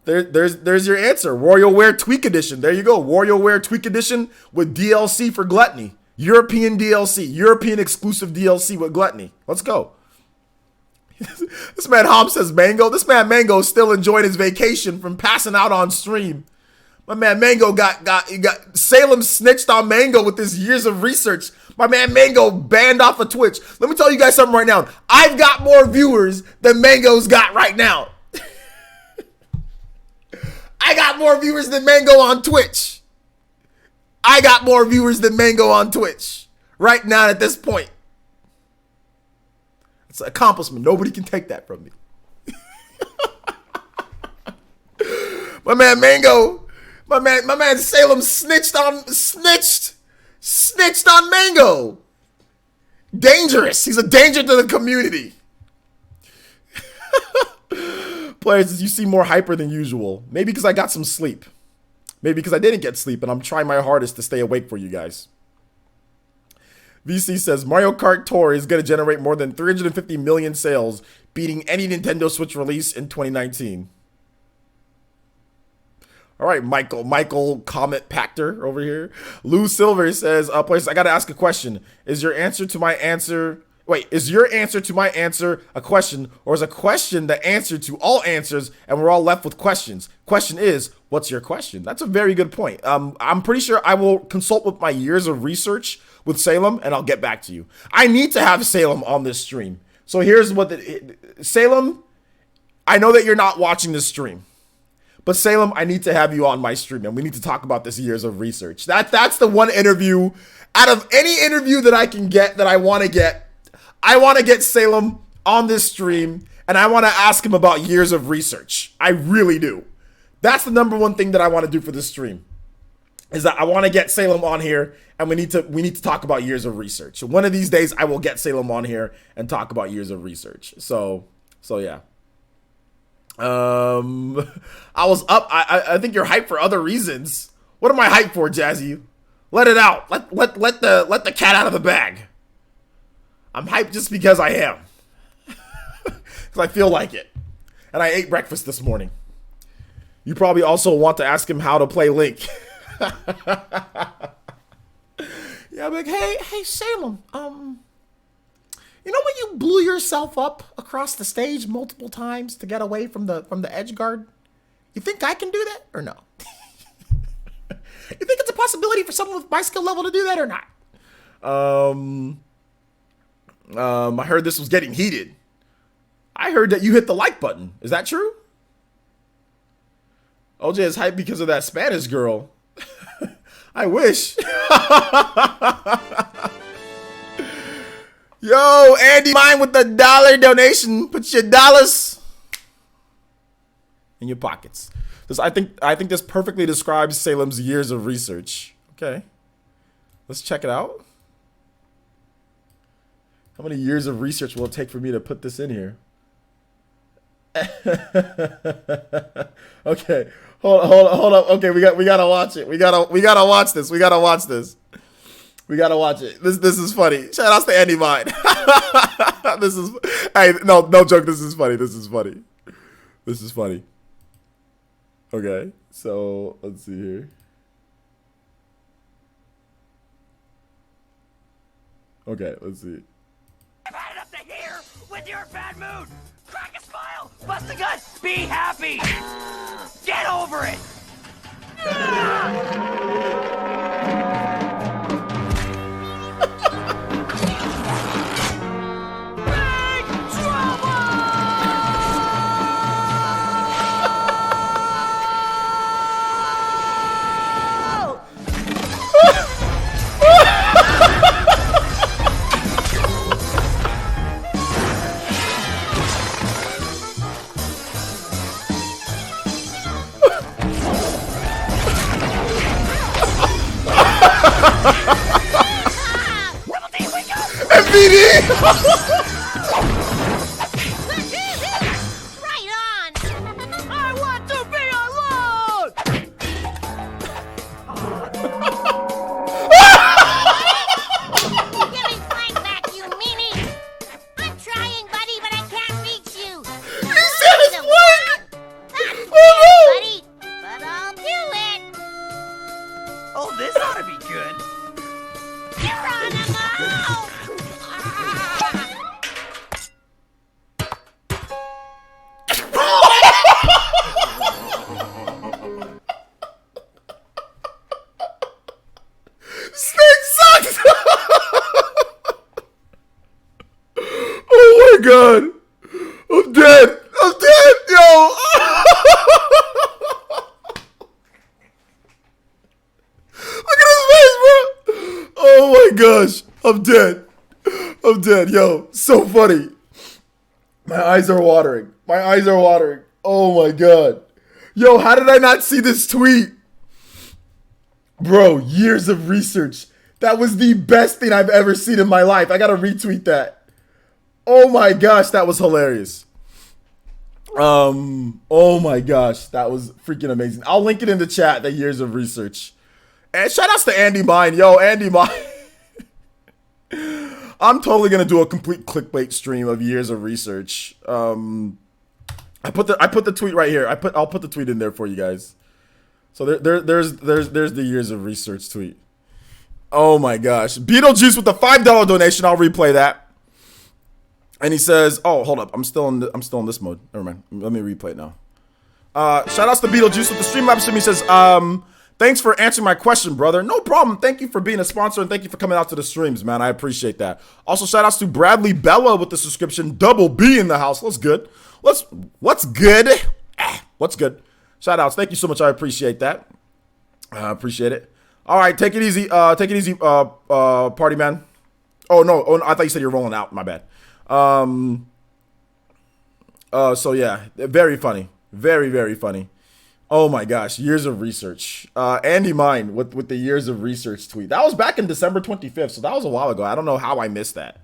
There's your answer. WarioWare Tweak Edition. There you go. WarioWare Tweak Edition with DLC for gluttony. European DLC. European exclusive DLC with gluttony. Let's go. This man Hobbs says Mango. This man Mango is still enjoying his vacation from passing out on stream. My man Mango got Salem snitched on Mango with his years of research. My man Mango banned off of Twitch. Let me tell you guys something right now. I've got more viewers than Mango's got right now. I got more viewers than Mango on Twitch. I got more viewers than Mango on Twitch right now at this point. It's an accomplishment. Nobody can take that from me. My man Mango, my man Salem snitched on Mango. Dangerous. He's a danger to the community. Players, you seem more hyper than usual. Maybe because I got some sleep. Maybe because I didn't get sleep and I'm trying my hardest to stay awake for you guys. VC says Mario Kart Tour is going to generate more than 350 million sales, beating any Nintendo Switch release in 2019. All right, Michael Comet Pactor over here. Lou Silver says, players, I got to ask a question. Is your answer to my answer a question, or is a question the answer to all answers and we're all left with questions? Question is, what's your question? That's a very good point. I'm pretty sure I will consult with my years of research with Salem and I'll get back to you. I need to have Salem on this stream. So here's what Salem, I know that you're not watching this stream, but Salem, I need to have you on my stream and we need to talk about this years of research. That's the one interview out of any interview that I can get that I want to get. I want to get Salem on this stream, and I want to ask him about years of research. I really do. That's the number one thing that I want to do for this stream, is that I want to get Salem on here, and we need to talk about years of research. One of these days, I will get Salem on here and talk about years of research. So yeah. I think you're hyped for other reasons. What am I hyped for, Jazzy? Let it out. Let the cat out of the bag. I'm hyped just because I am. Because I feel like it. And I ate breakfast this morning. You probably also want to ask him how to play Link. Yeah, I'm like, hey, Salem, you know when you blew yourself up across the stage multiple times to get away from the edge guard? You think I can do that or no? You think it's a possibility for someone with my skill level to do that or not? I heard this was getting heated. I heard that you hit the like button. Is that true? OJ is hyped because of that Spanish girl. I wish. Yo, Andy Mine with the $1 donation. Put your dollars in your pockets. I think this perfectly describes Salem's years of research. Okay. Let's check it out. How many years of research will it take for me to put this in here? Okay. Hold up. Okay, we gotta watch it. We gotta watch this. We gotta watch it. This is funny. Shout outs to Andy Mine. Hey, no joke. This is funny. Okay, so let's see here. Okay, let's see. I've had it up to here with your bad mood. Crack a smile, bust a gut, be happy. Get over it. Big trouble! MVD! Right on! I want to be alone! Give me flank back, you meanie! I'm trying, buddy, but I can't reach you! He said his flank! That's Oh, no! buddy, but I'll do it! Oh, this ought to be good. Geronimo! Snake sucks! Oh my god! I'm dead! Yo! Look at his face, bro! Oh my gosh! I'm dead! Yo, so funny. My eyes are watering. Oh my god. Yo, how did I not see this tweet? Bro, years of research. That was the best thing I've ever seen in my life. I gotta retweet that. Oh my gosh, that was hilarious. Oh my gosh, that was freaking amazing. I'll link it in the chat, the years of research. And shout outs to Andy Mine. Yo, Andy Mine. I'm totally gonna do a complete clickbait stream of years of research. I put the tweet right here. I'll put the tweet in there for you guys. So there's the years of research tweet. Oh my gosh. Beetlejuice with the $5 donation. I'll replay that. And he says, oh, hold up. I'm still in this mode. Never mind. Let me replay it now. Shout outs to Beetlejuice with the stream live stream. He says, thanks for answering my question, brother. No problem. Thank you for being a sponsor and thank you for coming out to the streams, man. I appreciate that. Also, shout outs to Bradley Bella with the subscription. Double B in the house. What's good? What's good? What's good? Shout outs. Thank you so much. I appreciate that. I appreciate it. All right, take it easy. Party man. Oh no, I thought you said you're rolling out. My bad. So yeah, very funny. Very, very funny. Oh my gosh, years of research. Andy Mine with the years of research tweet. That was back in December 25th, so that was a while ago. I don't know how I missed that.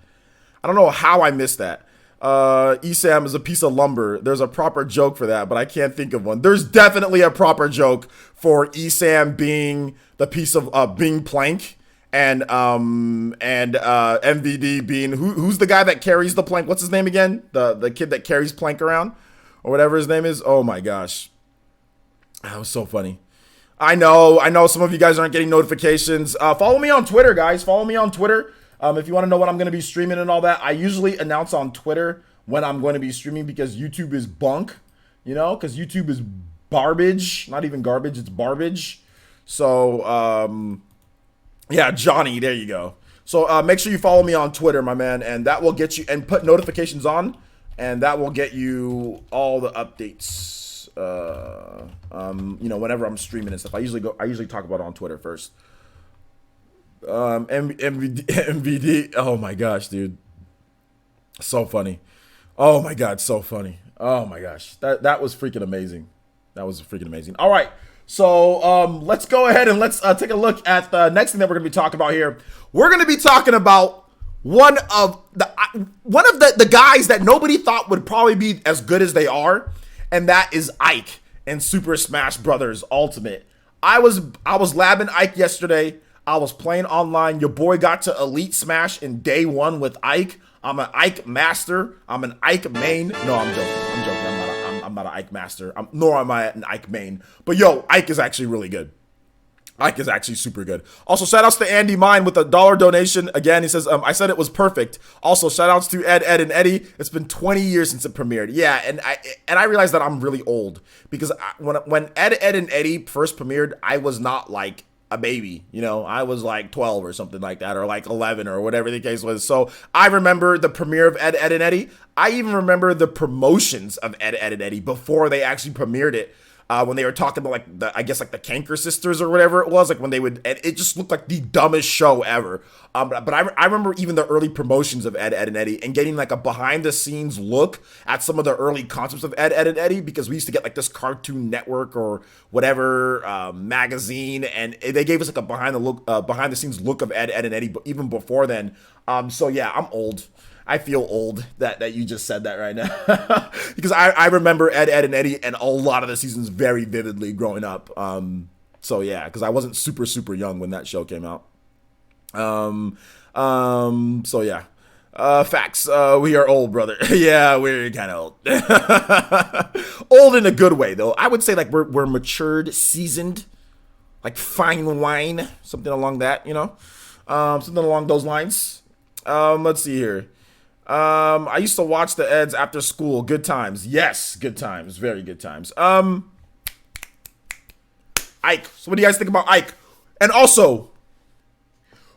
I don't know how I missed that. Esam is a piece of lumber. There's a proper joke for that, but I can't think of one. There's definitely a proper joke for Esam being the piece of being plank and MVD being who's the guy that carries the plank? What's his name again? The kid that carries plank around or whatever his name is. Oh my gosh. That was so funny. I know some of you guys aren't getting notifications. Follow me on Twitter, guys. Follow me on Twitter. If you want to know what I'm going to be streaming and all that, I usually announce on Twitter when I'm going to be streaming because YouTube is bunk, because YouTube is garbage. Not even garbage, it's garbage. So, yeah, Johnny, there you go. So make sure you follow me on Twitter, my man, and that will get you, and put notifications on, and that will get you all the updates. Whenever I'm streaming and stuff, I usually talk about it on Twitter first. MVD. Oh my gosh, dude. So funny. Oh my God, so funny. Oh my gosh. That was freaking amazing. That was freaking amazing. All right. So let's go ahead and let's take a look at the next thing that we're gonna be talking about here. We're gonna be talking about one of the guys that nobody thought would probably be as good as they are, and that is IKE in Super Smash Brothers Ultimate. I was labbing IKE yesterday. I was playing online. Your boy got to Elite Smash in day one with IKE. I'm an IKE master. I'm an IKE main. No, I'm joking. I'm not an IKE master. Nor am I an IKE main. But yo, IKE is actually really good. IKE is actually super good. Also, shout outs to Andy Mine with a $1 donation. Again, he says, I said it was perfect. Also, shout outs to Ed, and Eddie. It's been 20 years since it premiered. Yeah, and I realized that I'm really old because when Ed, and Eddie first premiered, I was not like a baby, I was like 12 or something like that, or like 11 or whatever the case was. So I remember the premiere of Ed, and Eddie. I even remember the promotions of Ed, and Eddie before they actually premiered it. When they were talking about like the Canker Sisters or whatever it was, like when they would, it just looked like the dumbest show ever. But I remember even the early promotions of Ed, and Eddie and getting like a behind the scenes look at some of the early concepts of Ed, and Eddie, because we used to get like this Cartoon Network or whatever magazine, and they gave us like a behind the scenes look of Ed, and Eddie, but even before then. So yeah, I'm old. I feel old that you just said that right now because I remember Ed, and Eddie and a lot of the seasons very vividly growing up. So yeah, because I wasn't super, super young when that show came out. So yeah, facts. We are old, brother. Yeah, we're kind of old. Old in a good way, though. I would say like we're matured, seasoned, like fine wine, something along that, something along those lines. Let's see here. I used to watch the Eds after school. Good times. Yes, good times. Very good times. IKE. So what do you guys think about IKE? And also,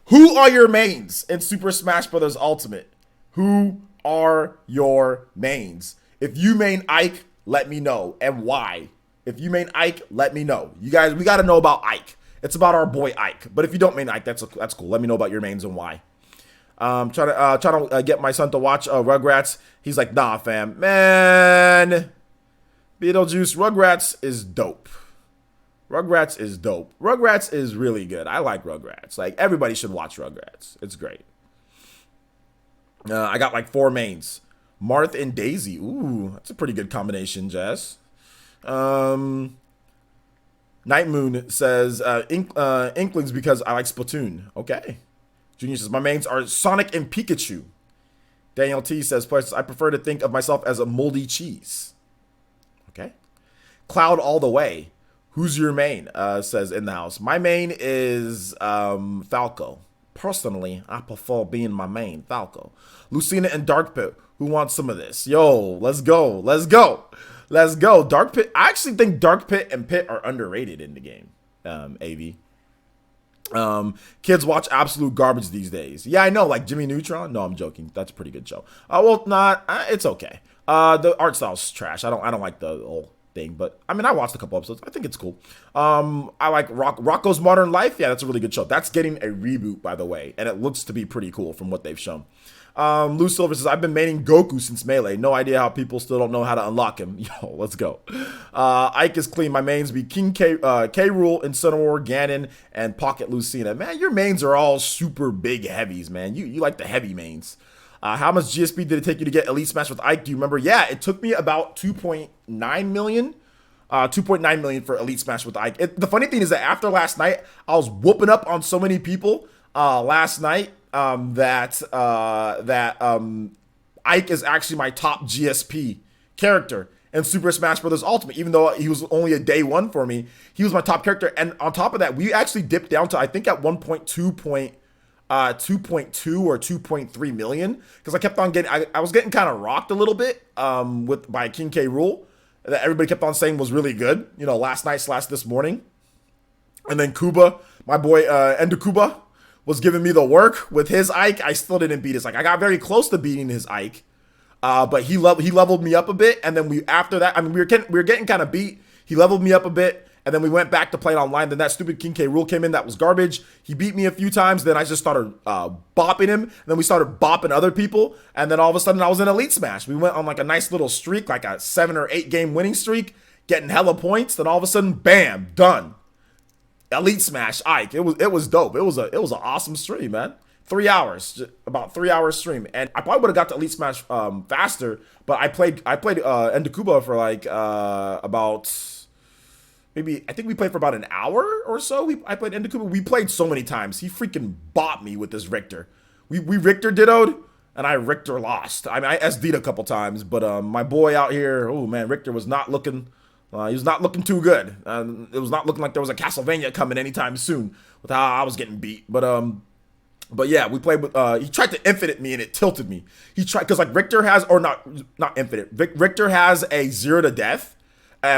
who are your mains in Super Smash Bros. Ultimate? Who are your mains? If you main IKE, let me know. And why? If you main IKE, let me know. You guys, we got to know about IKE. It's about our boy IKE. But if you don't main IKE, that's cool. Let me know about your mains and why. Trying to get my son to watch Rugrats. He's like, nah, fam. Man. Beetlejuice, Rugrats is dope. Rugrats is dope. Rugrats is really good. I like Rugrats. Like, everybody should watch Rugrats. It's great. I got like 4 mains. Marth and Daisy. Ooh, that's a pretty good combination, Jess. Night Moon says, Inklings because I like Splatoon. Okay. Junior says, my mains are Sonic and Pikachu. Daniel T says, I prefer to think of myself as a moldy cheese. Okay. Cloud all the way. Who's your main? Says in the house. My main is Falco. Personally, I prefer being my main, Falco. Lucina and Dark Pit. Who wants some of this? Yo, let's go. Let's go. Let's go. Dark Pit. I actually think Dark Pit and Pit are underrated in the game. AV. Kids watch absolute garbage these days. Yeah, I know, like Jimmy Neutron. No, I'm joking. That's a pretty good show. Well, not. It's okay. The art style's trash. I don't like the whole thing, but I mean, I watched a couple episodes. I think it's cool. I like Rocco's Modern Life. Yeah, that's a really good show. That's getting a reboot, by the way, and it looks to be pretty cool from what they've shown. Lou Silver says, I've been maining Goku since Melee. No idea how people still don't know how to unlock him. Yo, let's go. Ike is clean. My mains be King K, Rule, Incineroar, Ganon, and Pocket Lucina. Man, your mains are all super big heavies, man. You like the heavy mains. How much GSP did it take you to get Elite Smash with Ike? Do you remember? Yeah, it took me about 2.9 million. 2.9 million for Elite Smash with Ike. The funny thing is that after last night, I was whooping up on so many people last night that Ike is actually my top GSP character in Super Smash Bros. Ultimate. Even though he was only a day one for me, he was my top character. And on top of that, we actually dipped down to, I think at 2.2 or 2.3 million, because I kept on getting, I was getting kind of rocked a little bit by King K. Rule, that everybody kept on saying was really good, you know, last night / this morning. And then Kuba, my boy Ender Kuba, was giving me the work with his Ike. I still didn't beat his Ike. I got very close to beating his Ike, but he leveled me up a bit. And then after that, I mean, we were getting kind of beat. He leveled me up a bit, and then we went back to playing online. Then that stupid King K. Rule came in. That was garbage. He beat me a few times. Then I just started bopping him. And then we started bopping other people. And then all of a sudden I was in Elite Smash. We went on like a nice little streak, like a 7 or 8 game winning streak, getting hella points. Then all of a sudden, bam, done. Elite Smash Ike. It was dope. It was an awesome stream, man. 3 hours, about 3 hours stream, and I probably would have got to Elite Smash faster. But I played Ender Kuba for like about. Maybe, I think we played for about an hour or so. I played Ender Kuba. We played so many times. He freaking bought me with this Richter. We Richter dittoed, and I Richter lost. I mean, I SD'd a couple times, but my boy out here, oh man, Richter was not looking, he was not looking too good. It was not looking like there was a Castlevania coming anytime soon with how I was getting beat. But yeah, we played with, he tried to infinite me and it tilted me. He tried, because like Richter has, or not infinite, Richter has a 0 to death.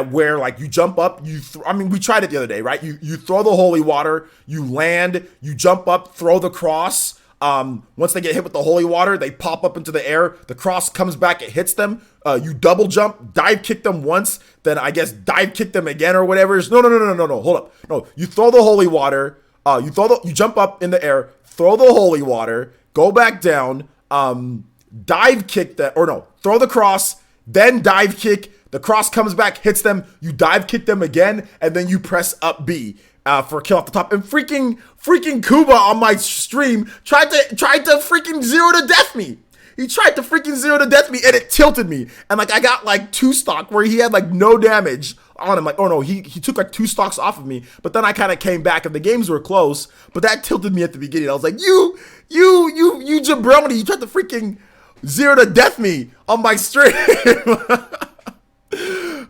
Where like you jump up, I mean, we tried it the other day, right? You throw the holy water, you land, you jump up, throw the cross. Once they get hit with the holy water, they pop up into the air. The cross comes back, it hits them. You double jump, dive kick them once, then I guess dive kick them again or whatever. No, hold up. No, you throw the holy water. You jump up in the air, throw the holy water, go back down, dive kick throw the cross, then dive kick. The cross comes back, hits them, you dive kick them again, and then you press up B for a kill off the top. And freaking Kuba on my stream tried to freaking 0 to death me. He tried to freaking 0 to death me, and it tilted me. And like I got like 2 stock where he had like no damage on him. Like, oh no, he took like 2 stocks off of me. But then I kind of came back, and the games were close. But that tilted me at the beginning. I was like, you jabroni, you tried to freaking 0 to death me on my stream.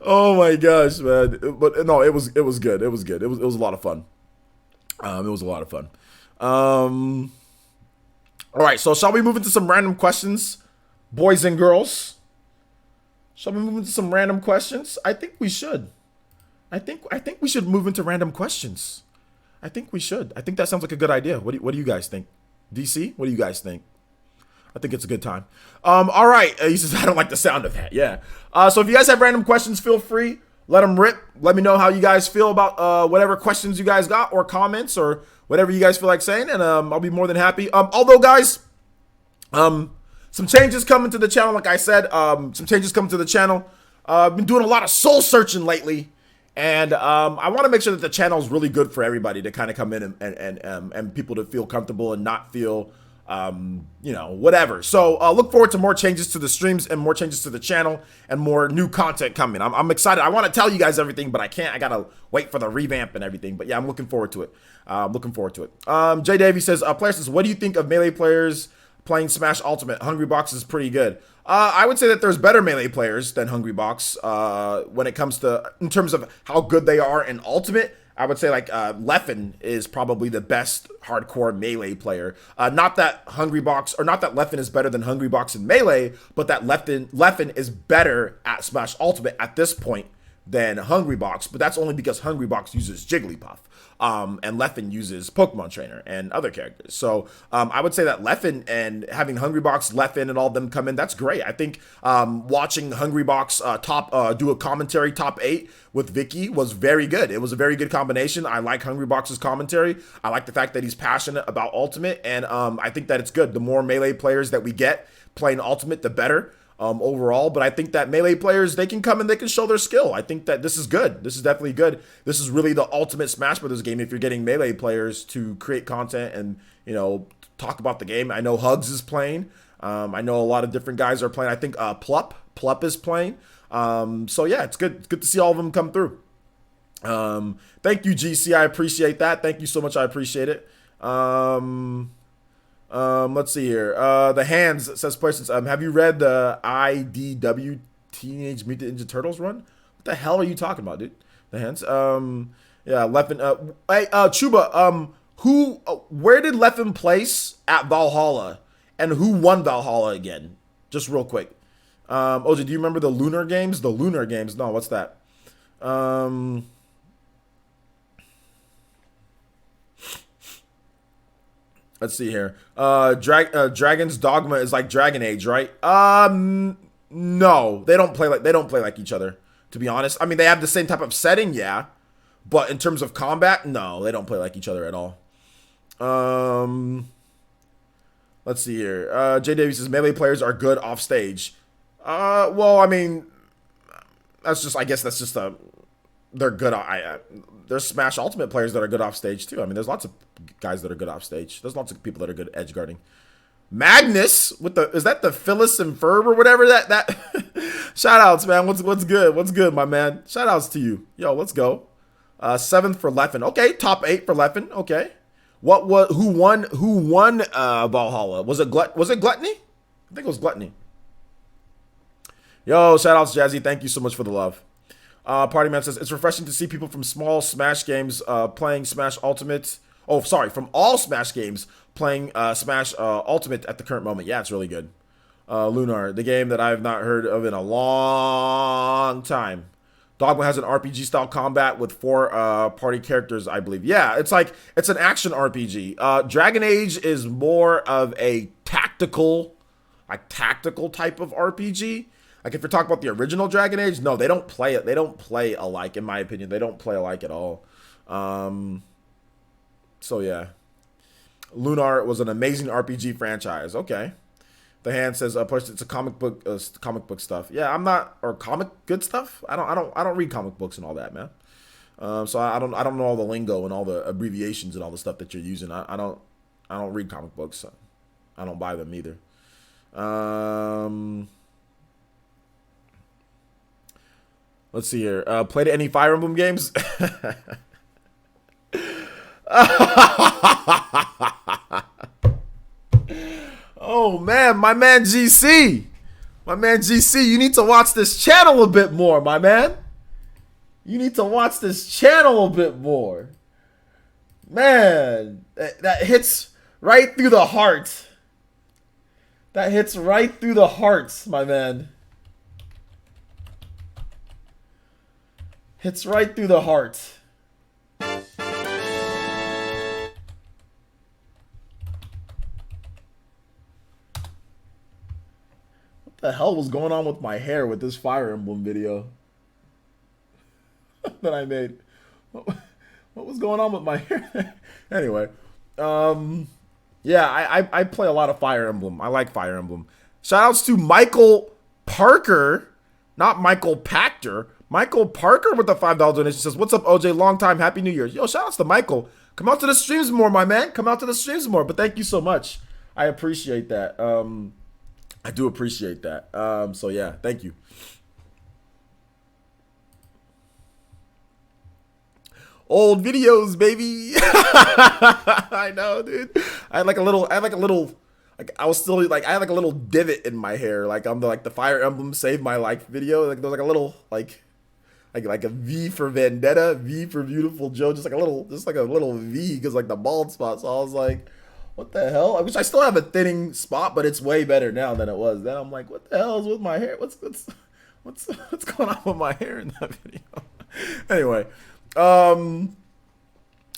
Oh my gosh, man! But no, it was good. It was good. It was a lot of fun. It was a lot of fun. All right, so shall we move into some random questions, boys and girls? Shall we move into some random questions? I think we should. I think we should move into random questions. I think we should. I think that sounds like a good idea. What do you guys think? DC, what do you guys think? I think it's a good time. All right. He says, I don't like the sound of that. Yeah. So if you guys have random questions, feel free. Let them rip. Let me know how you guys feel about whatever questions you guys got or comments or whatever you guys feel like saying. And I'll be more than happy. Although, guys, some changes coming to the channel. Like I said, some changes coming to the channel. I've been doing a lot of soul searching lately. And I want to make sure that the channel is really good for everybody to kind of come in and people to feel comfortable and not feel... whatever. So look forward to more changes to the streams and more changes to the channel and more new content coming. I'm excited. I want to tell you guys everything, but I can't. I gotta wait for the revamp and everything. But yeah, I'm looking forward to it. Jay Davey says, player says, what do you think of Melee players playing Smash Ultimate? Hungry Box is pretty good. I would say that there's better Melee players than Hungry Box when it comes to, in terms of how good they are in Ultimate. I would say like Leffen is probably the best hardcore Melee player. Not that Leffen is better than Hungry Box in Melee, but that Leffen is better at Smash Ultimate at this point than Hungrybox, but that's only because Hungrybox uses Jigglypuff. And Leffen uses Pokemon Trainer and other characters. So I would say that Leffen and having Hungrybox, Leffen, and all of them come in, that's great. I think watching Hungrybox do a commentary top 8 with Vicky was very good. It was a very good combination. I like Hungrybox's commentary. I like the fact that he's passionate about Ultimate, and I think that it's good. The more Melee players that we get playing Ultimate, the better. Overall, but I think that Melee players, they can come and they can show their skill. I think that this is good. This is definitely good. This is really the ultimate Smash Brothers game if you're getting Melee players to create content and, you know, talk about the game. I know Hugs is playing. I know a lot of different guys are playing. I think Plup is playing. So yeah, it's good. It's good to see all of them come through. Thank you, GC. I appreciate that. Thank you so much. I appreciate it. Let's see here. The Hands says, questions. Have you read the IDW Teenage Mutant Ninja Turtles run? What the hell are you talking about, dude? The Hands. Yeah, Leffen. Hey, Chuba. Where did Leffen place at Valhalla, and who won Valhalla again? Just real quick. OJ, do you remember the Lunar Games? The Lunar Games. No, what's that? Let's see here. Dragon's Dogma is like Dragon Age, right? No, they don't play like each other. To be honest, I mean they have the same type of setting, yeah, but in terms of combat, no, they don't play like each other at all. Let's see here. J. Davies says Melee players are good off stage. Well, I mean, that's just, I guess that's just they're good. There's Smash Ultimate players that are good off stage too. I mean, there's lots of guys that are good off stage. There's lots of people that are good edge guarding. Magnus with the, is that the Phyllis and Ferb or whatever that shout outs, man. What's good? What's good, my man? Shout outs to you. Yo, let's go. 7th for Leffen. Okay, top 8 for Leffen. Okay. Who won Valhalla? Was it Gluttony? I think it was Gluttony. Yo, shout outs, Jazzy. Thank you so much for the love. Party Man says, it's refreshing to see people from small Smash games playing Smash Ultimate. Oh, sorry, from all Smash games playing Smash Ultimate at the current moment. Yeah, it's really good. Lunar, the game that I have not heard of in a long time. Dogma has an RPG style combat with 4 party characters, I believe. Yeah, it's an action RPG. Dragon Age is more of a tactical type of RPG. Like if you're talking about the original Dragon Age, no, they don't play it. They don't play alike, in my opinion. They don't play alike at all. So yeah, Lunar was an amazing RPG franchise. Okay, the Hand says, it's a comic book stuff. Yeah, I'm not, or comic good stuff. I don't read comic books and all that, man. So I don't know all the lingo and all the abbreviations and all the stuff that you're using. I don't read comic books. So I don't buy them either. Let's see here. Played any Fire Emblem games? Oh, man. My man GC. My man GC, you need to watch this channel a bit more, my man. You need to watch this channel a bit more. Man, that hits right through the heart. That hits right through the heart, my man. Hits right through the heart. What the hell was going on with my hair with this Fire Emblem video that I made? What was going on with my hair? Anyway, yeah, I play a lot of Fire Emblem. I like Fire Emblem. Shoutouts to Michael Parker, not Michael Pachter. Michael Parker with the $5 donation says, what's up, OJ? Long time. Happy New Year. Yo, shout outs to Michael. Come out to the streams more, my man. Come out to the streams more. But thank you so much. I appreciate that. I do appreciate that. So, yeah, thank you. Old videos, baby. I know, dude. I had like a little, like I was still like, I had like a little divot in my hair. Like I'm the Fire Emblem Save My Life video. Like there was like a little like a V for Vendetta, V for Beautiful Joe, just like a little V because like the bald spot. So I was like, what the hell? I wish I still have a thinning spot, but it's way better now than it was then. I'm like, what the hell is with my hair? What's What's going on with my hair in that video? Anyway, um,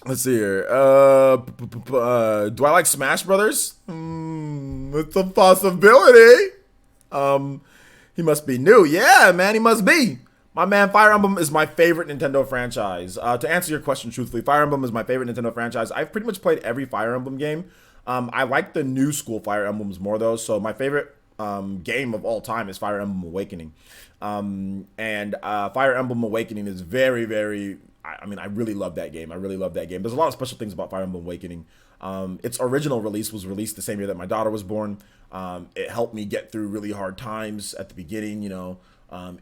let's see here. Do I like Smash Brothers? It's a possibility. He must be new. Yeah, man, he must be. My man, Fire Emblem is my favorite Nintendo franchise. To answer your question truthfully, Fire Emblem is my favorite Nintendo franchise. I've pretty much played every Fire Emblem game. I like the new school Fire Emblems more though. So my favorite game of all time is Fire Emblem Awakening. Fire Emblem Awakening is very, very. I mean, I really love that game. I really love that game. There's a lot of special things about Fire Emblem Awakening. Its original release was released the same year that my daughter was born. It helped me get through really hard times at the beginning, you know.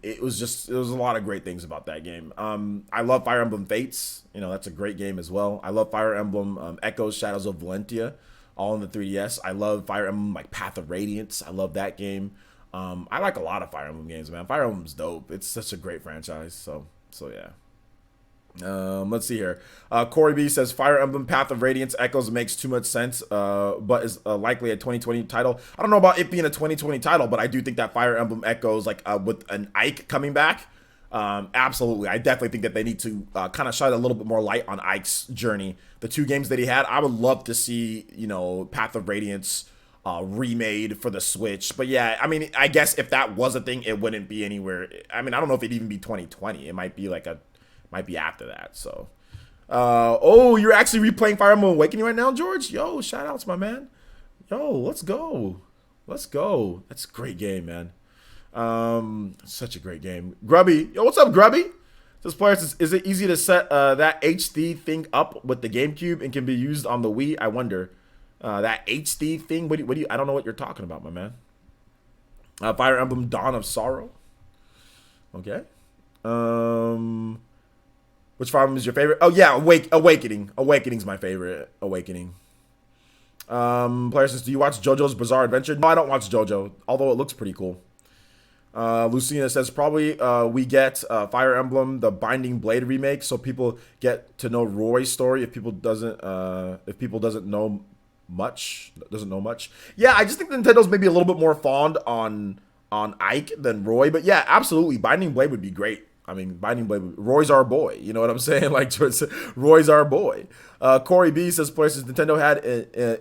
It was a lot of great things about that game. I love Fire Emblem Fates. You know, that's a great game as well. I love Fire Emblem Echoes, Shadows of Valentia, all in the 3DS. I love Fire Emblem like Path of Radiance. I love that game. I like a lot of Fire Emblem games, man. Fire Emblem's dope. It's such a great franchise. So yeah. Let's see here. Corey B says Fire Emblem Path of Radiance Echoes makes too much sense, but is likely a 2020 title. I don't know about it being a 2020 title, but I do think that Fire Emblem Echoes, like with an Ike coming back, absolutely. I definitely think that they need to kind of shine a little bit more light on Ike's journey. The two games that he had, I would love to see, you know, Path of Radiance remade for the Switch. But yeah, I mean, I guess if that was a thing, it wouldn't be anywhere. I mean, I don't know if it'd even be 2020. It might be like might be after that. So oh, you're actually replaying Fire Emblem Awakening right now, George? Yo, shout outs, my man. Yo, let's go. That's a great game, man. Such a great game. Grubby, yo, what's up, Grubby? This player says, is it easy to set that HD thing up with the GameCube and can be used on the Wii? I wonder. That HD thing, what do you I don't know what you're talking about, my man. Fire Emblem Dawn of Sorrow. Okay. Which Fire Emblem is your favorite? Oh yeah, Awakening. Awakening's my favorite. Awakening. Player says, do you watch JoJo's Bizarre Adventure? No, I don't watch JoJo, although it looks pretty cool. Lucina says probably we get Fire Emblem the Binding Blade remake, so people get to know Roy's story. If people doesn't know much. Yeah, I just think Nintendo's maybe a little bit more fond on Ike than Roy, but yeah, absolutely, Binding Blade would be great. I mean, Binding Blade, Roy's our boy. You know what I'm saying? Like, Roy's our boy. Corey B says, places Nintendo had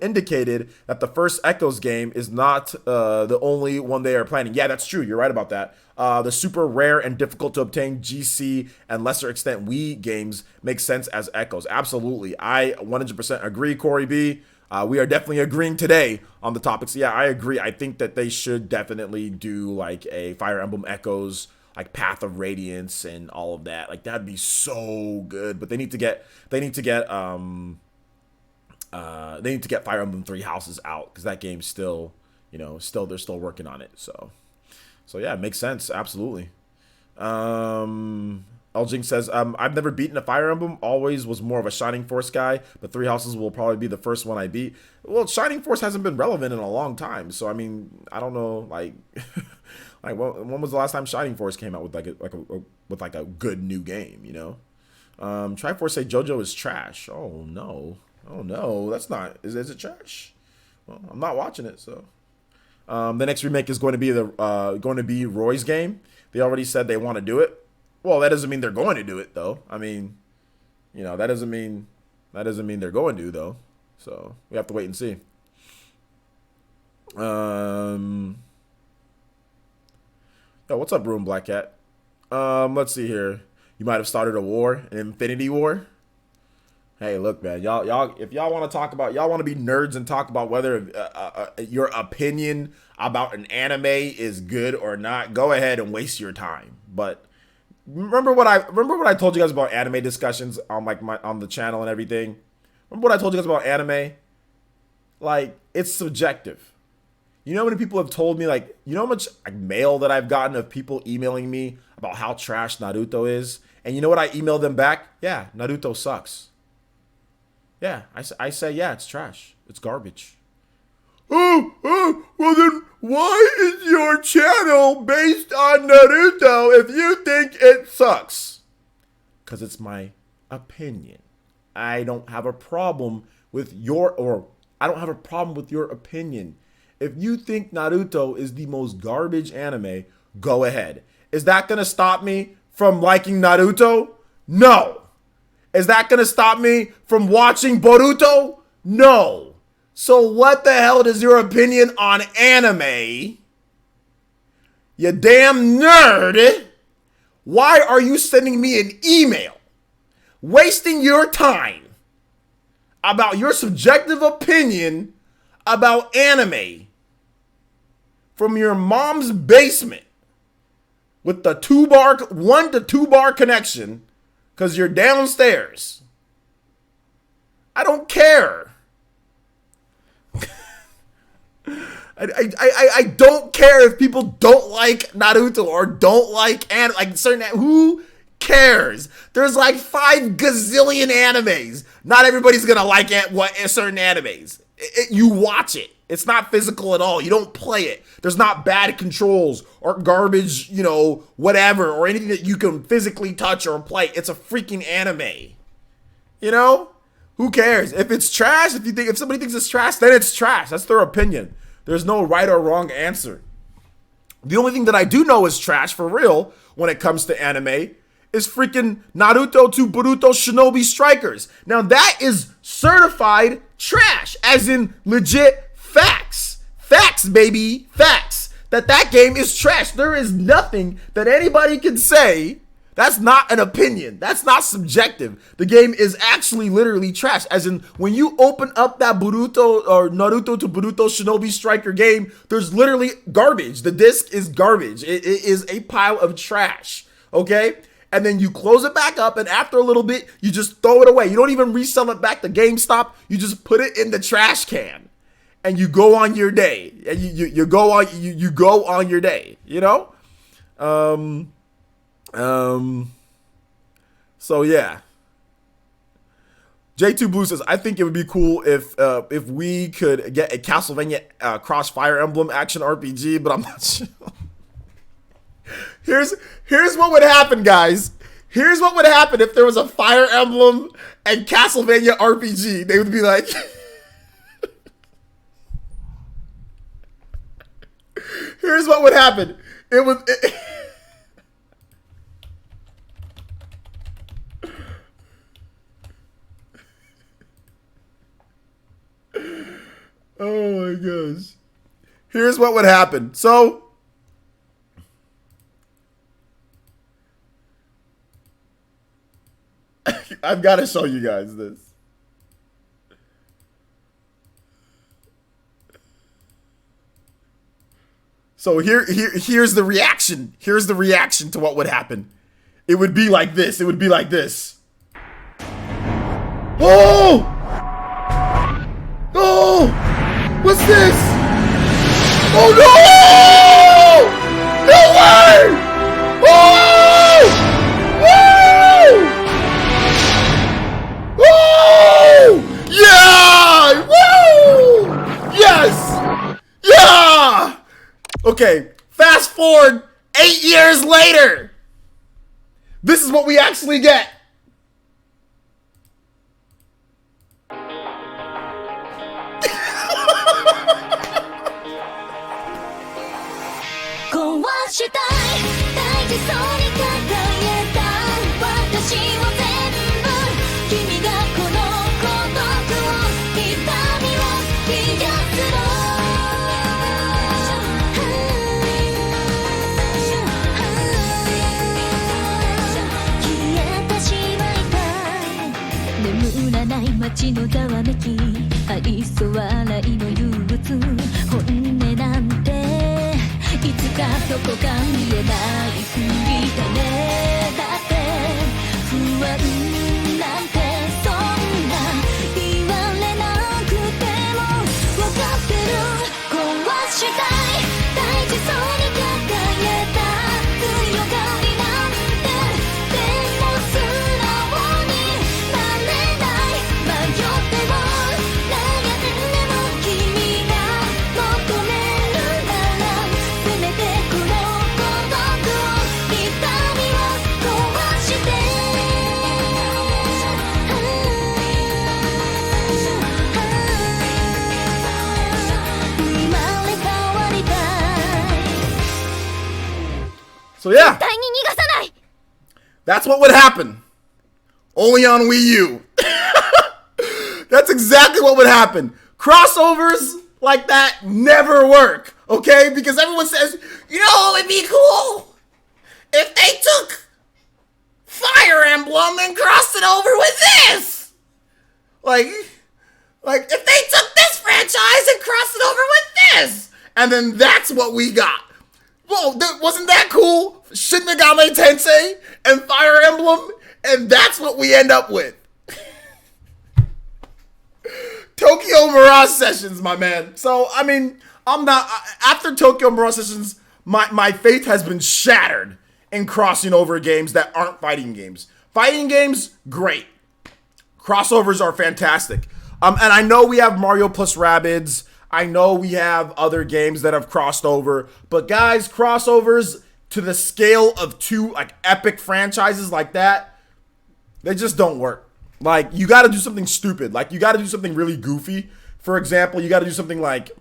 indicated that the first Echoes game is not the only one they are planning. Yeah, that's true. You're right about that. The super rare and difficult to obtain GC and lesser extent Wii games make sense as Echoes. Absolutely. I 100% agree, Corey B. We are definitely agreeing today on the topics. Yeah, I agree. I think that they should definitely do like a Fire Emblem Echoes, like Path of Radiance and all of that. Like that'd be so good. But they need to get Fire Emblem Three Houses out because that game's still, you know, they're still working on it. So yeah, it makes sense. Absolutely. Eljing says, I've never beaten a Fire Emblem, always was more of a Shining Force guy, but Three Houses will probably be the first one I beat. Well, Shining Force hasn't been relevant in a long time, so I mean, I don't know, like, like when was the last time Shining Force came out with like a good new game, you know? Triforce say JoJo is trash. Oh no, that's not. Is it trash? Well, I'm not watching it, so. The next remake is going to be Roy's game. They already said they want to do it. Well, that doesn't mean they're going to do it, though. I mean, you know, that doesn't mean they're going to, though. So we have to wait and see. Yo, what's up, Room Black Cat? Let's see here. You might have started a war, an Infinity War. Hey, look, man, y'all, if y'all want to be nerds and talk about whether your opinion about an anime is good or not, go ahead and waste your time. But remember what I told you guys about anime discussions on on the channel and everything. Remember what I told you guys about anime? Like, it's subjective. You know how many people have told me, like, you know how much mail that I've gotten of people emailing me about how trash Naruto is? And you know what I emailed them back? Yeah, Naruto sucks. Yeah, I say, yeah, it's trash. It's garbage. Oh, well then why is your channel based on Naruto if you think it sucks? Because it's my opinion. I don't have a problem with your opinion. If you think Naruto is the most garbage anime, go ahead. Is that going to stop me from liking Naruto? No. Is that going to stop me from watching Boruto? No. So what the hell is your opinion on anime? You damn nerd. Why are you sending me an email wasting your time about your subjective opinion about anime from your mom's basement with the 1 to 2 bar connection because you're downstairs? I don't care. I don't care if people don't like Naruto or don't like certain. Who cares? There's like 5 gazillion animes. Not everybody's gonna like certain animes. You watch it. It's not physical at all. You don't play it. There's not bad controls or garbage, whatever, or anything that you can physically touch or play. It's a freaking anime. Who cares? If it's trash, if somebody thinks it's trash, then it's trash. That's their opinion. There's no right or wrong answer. The only thing that I do know is trash for real when it comes to anime is freaking Naruto to Boruto Shinobi Strikers. Now that is certified trash, as in legit facts. Facts, baby. Facts. That game is trash. There is nothing that anybody can say. That's not an opinion. That's not subjective. The game is actually literally trash. As in, when you open up that Boruto or Naruto to Boruto Shinobi Striker game, there's literally garbage. The disc is garbage. It is a pile of trash. Okay? And then you close it back up, and after a little bit, you just throw it away. You don't even resell it back to GameStop. You just put it in the trash can. And you go on your day. And you go on your day. So yeah. J2 Blue says, I think it would be cool if we could get a Castlevania Cross Fire Emblem action RPG, but I'm not sure. Here's what would happen, guys. Here's what would happen if there was a Fire Emblem and Castlevania RPG. They would be like, here's what would happen. Oh my gosh. Here's what would happen. So, I've got to show you guys this. So here's the reaction. Here's the reaction to what would happen. It would be like this. It would be like this. Oh! Oh! What's this? Oh no! No way! Oh! Woo! Oh! Yeah! Woo! Yes! Yeah! Okay, fast forward 8 years later. This is what we actually get.街のざわめき愛想笑いの憂鬱本音なんていつかどこか見えないふりだねだって不安なんてそんな言われなくても分かってる壊したい大事そうに抱えた強がりなんてでも素直になれない迷っても悩んでも君が求めるならせめてこの孤独を痛みを壊して生まれ変わ So yeah, 絶対に逃がさない that's what would happen. Only on Wii U. That's exactly what would happen. Crossovers like that never work, okay? Because everyone says, you know, it'd be cool if they took Fire Emblem and crossed it over with this. Like if they took this franchise and crossed it over with this. And then that's what we got. Whoa, wasn't that cool? Shin Megami Tensei and Fire Emblem, and that's what we end up with. Tokyo Mirage Sessions, my man. So, I mean, I'm not... After Tokyo Mirage Sessions, my faith has been shattered in crossing over games that aren't fighting games. Fighting games, great. Crossovers are fantastic. And I know we have Mario plus Rabbids. I know we have other games that have crossed over. But guys, crossovers to the scale of two like epic franchises like that, they just don't work. Like, you got to do something stupid. Like, you got to do something really goofy. For example, you got to do something like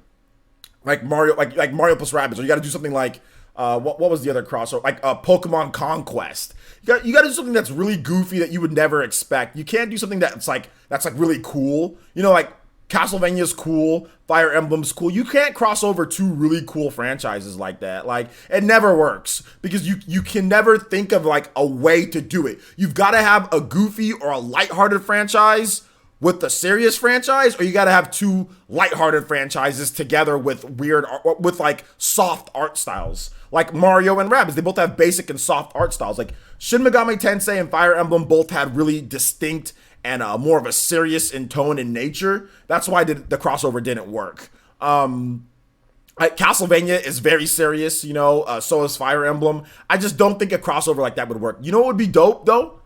Mario, like Mario plus Rabbids, or you got to do something like what was the other crossover? Like Pokemon Conquest. You got to do something that's really goofy that you would never expect. You can't do something that's like really cool. You know, like Castlevania's cool, Fire Emblem's cool. You can't cross over two really cool franchises like that. Like, it never works because you can never think of like a way to do it. You've got to have a goofy or a lighthearted franchise with the serious franchise, or you got to have two lighthearted franchises together with weird, with like soft art styles. Like Mario and Rabbids, they both have basic and soft art styles. Like Shin Megami Tensei and Fire Emblem both had really distinct and more of a serious in tone and nature. That's why the crossover didn't work. Castlevania is very serious, you know, so is Fire Emblem. I just don't think a crossover like that would work. You know what would be dope, though?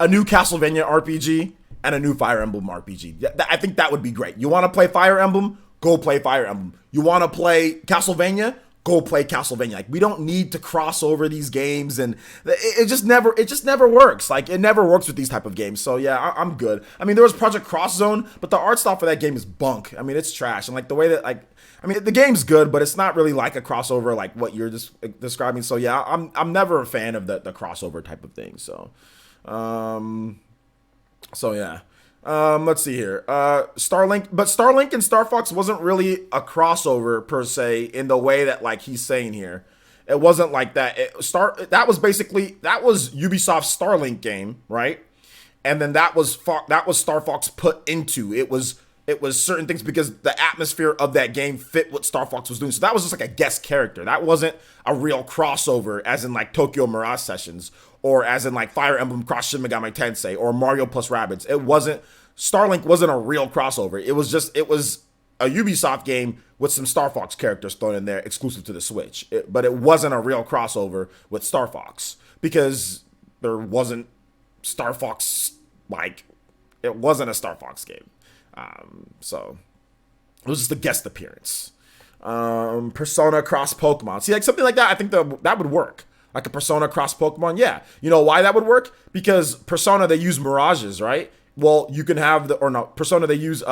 A new Castlevania RPG and a new Fire Emblem RPG. I think that would be great. You want to play Fire Emblem? Go play Fire Emblem. You want to play Castlevania? Go play Castlevania. Like, we don't need to cross over these games, and it just never works. Like, it never works with these type of games. So yeah, I'm good. I mean, there was Project Cross Zone, but the art style for that game is bunk. I mean, it's trash, and like the way that the game's good, but it's not really like a crossover like what you're just describing. So yeah, I'm never a fan of the crossover type of thing. So, yeah. Let's see here. Starlink and Star Fox wasn't really a crossover per se in the way that like he's saying here. It wasn't like that. That was Ubisoft's Starlink game, right? And then that was Star Fox put into. It was certain things because the atmosphere of that game fit what Star Fox was doing. So that was just like a guest character. That wasn't a real crossover as in like Tokyo Mirage Sessions or as in like Fire Emblem Cross Shin Megami Tensei or Mario plus Rabbids. Starlink wasn't a real crossover. It was a Ubisoft game with some Star Fox characters thrown in there exclusive to the Switch. But it wasn't a real crossover with Star Fox because there wasn't Star Fox, like, it wasn't a Star Fox game. So it was just a guest appearance. Persona cross Pokemon. See, like something like that, I think that would work. Like a Persona cross Pokemon, yeah. You know why that would work? Because Persona, they use mirages, right? Well, you can have Persona, they use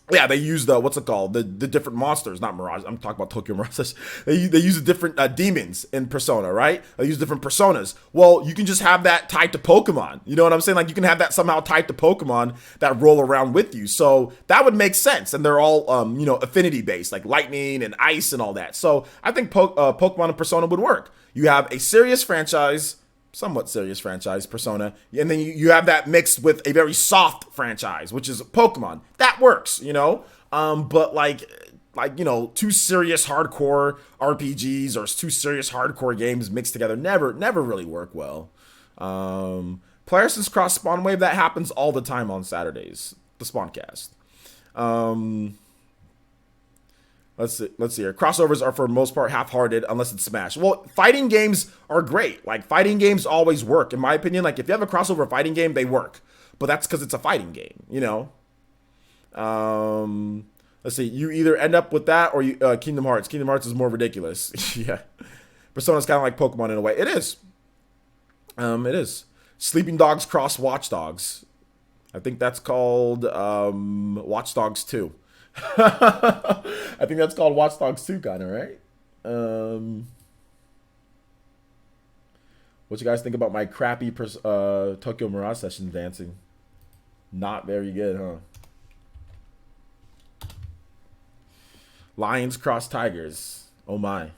they use what's it called? The different monsters, not Mirage. I'm talking about Tokyo Mirage. They use the different demons in Persona, right? They use different personas. Well, you can just have that tied to Pokemon. You know what I'm saying? Like, you can have that somehow tied to Pokemon that roll around with you. So that would make sense. And they're all, affinity based, like lightning and ice and all that. So I think Pokemon and Persona would work. You have a serious franchise, somewhat serious franchise, Persona, and then you have that mixed with a very soft franchise, which is Pokemon. That works, you know? But two serious hardcore RPGs or two serious hardcore games mixed together never really work well. Player since cross spawn wave, that happens all the time on Saturdays, the Spawncast. Let's see here. Crossovers are for the most part half-hearted unless it's Smash. Well, fighting games are great. Like, fighting games always work. In my opinion, like, if you have a crossover fighting game, they work. But that's because it's a fighting game, you know? Let's see. You either end up with that or Kingdom Hearts. Kingdom Hearts is more ridiculous. Yeah. Persona's kind of like Pokemon in a way. It is. It is. Sleeping Dogs cross Watch Dogs. I think that's called Watch Dogs 2. I think that's called Watch Dogs 2, kind of, right? What you guys think about my crappy Tokyo Mirage Sessions dancing? Not very good, huh? Lions cross tigers. Oh my.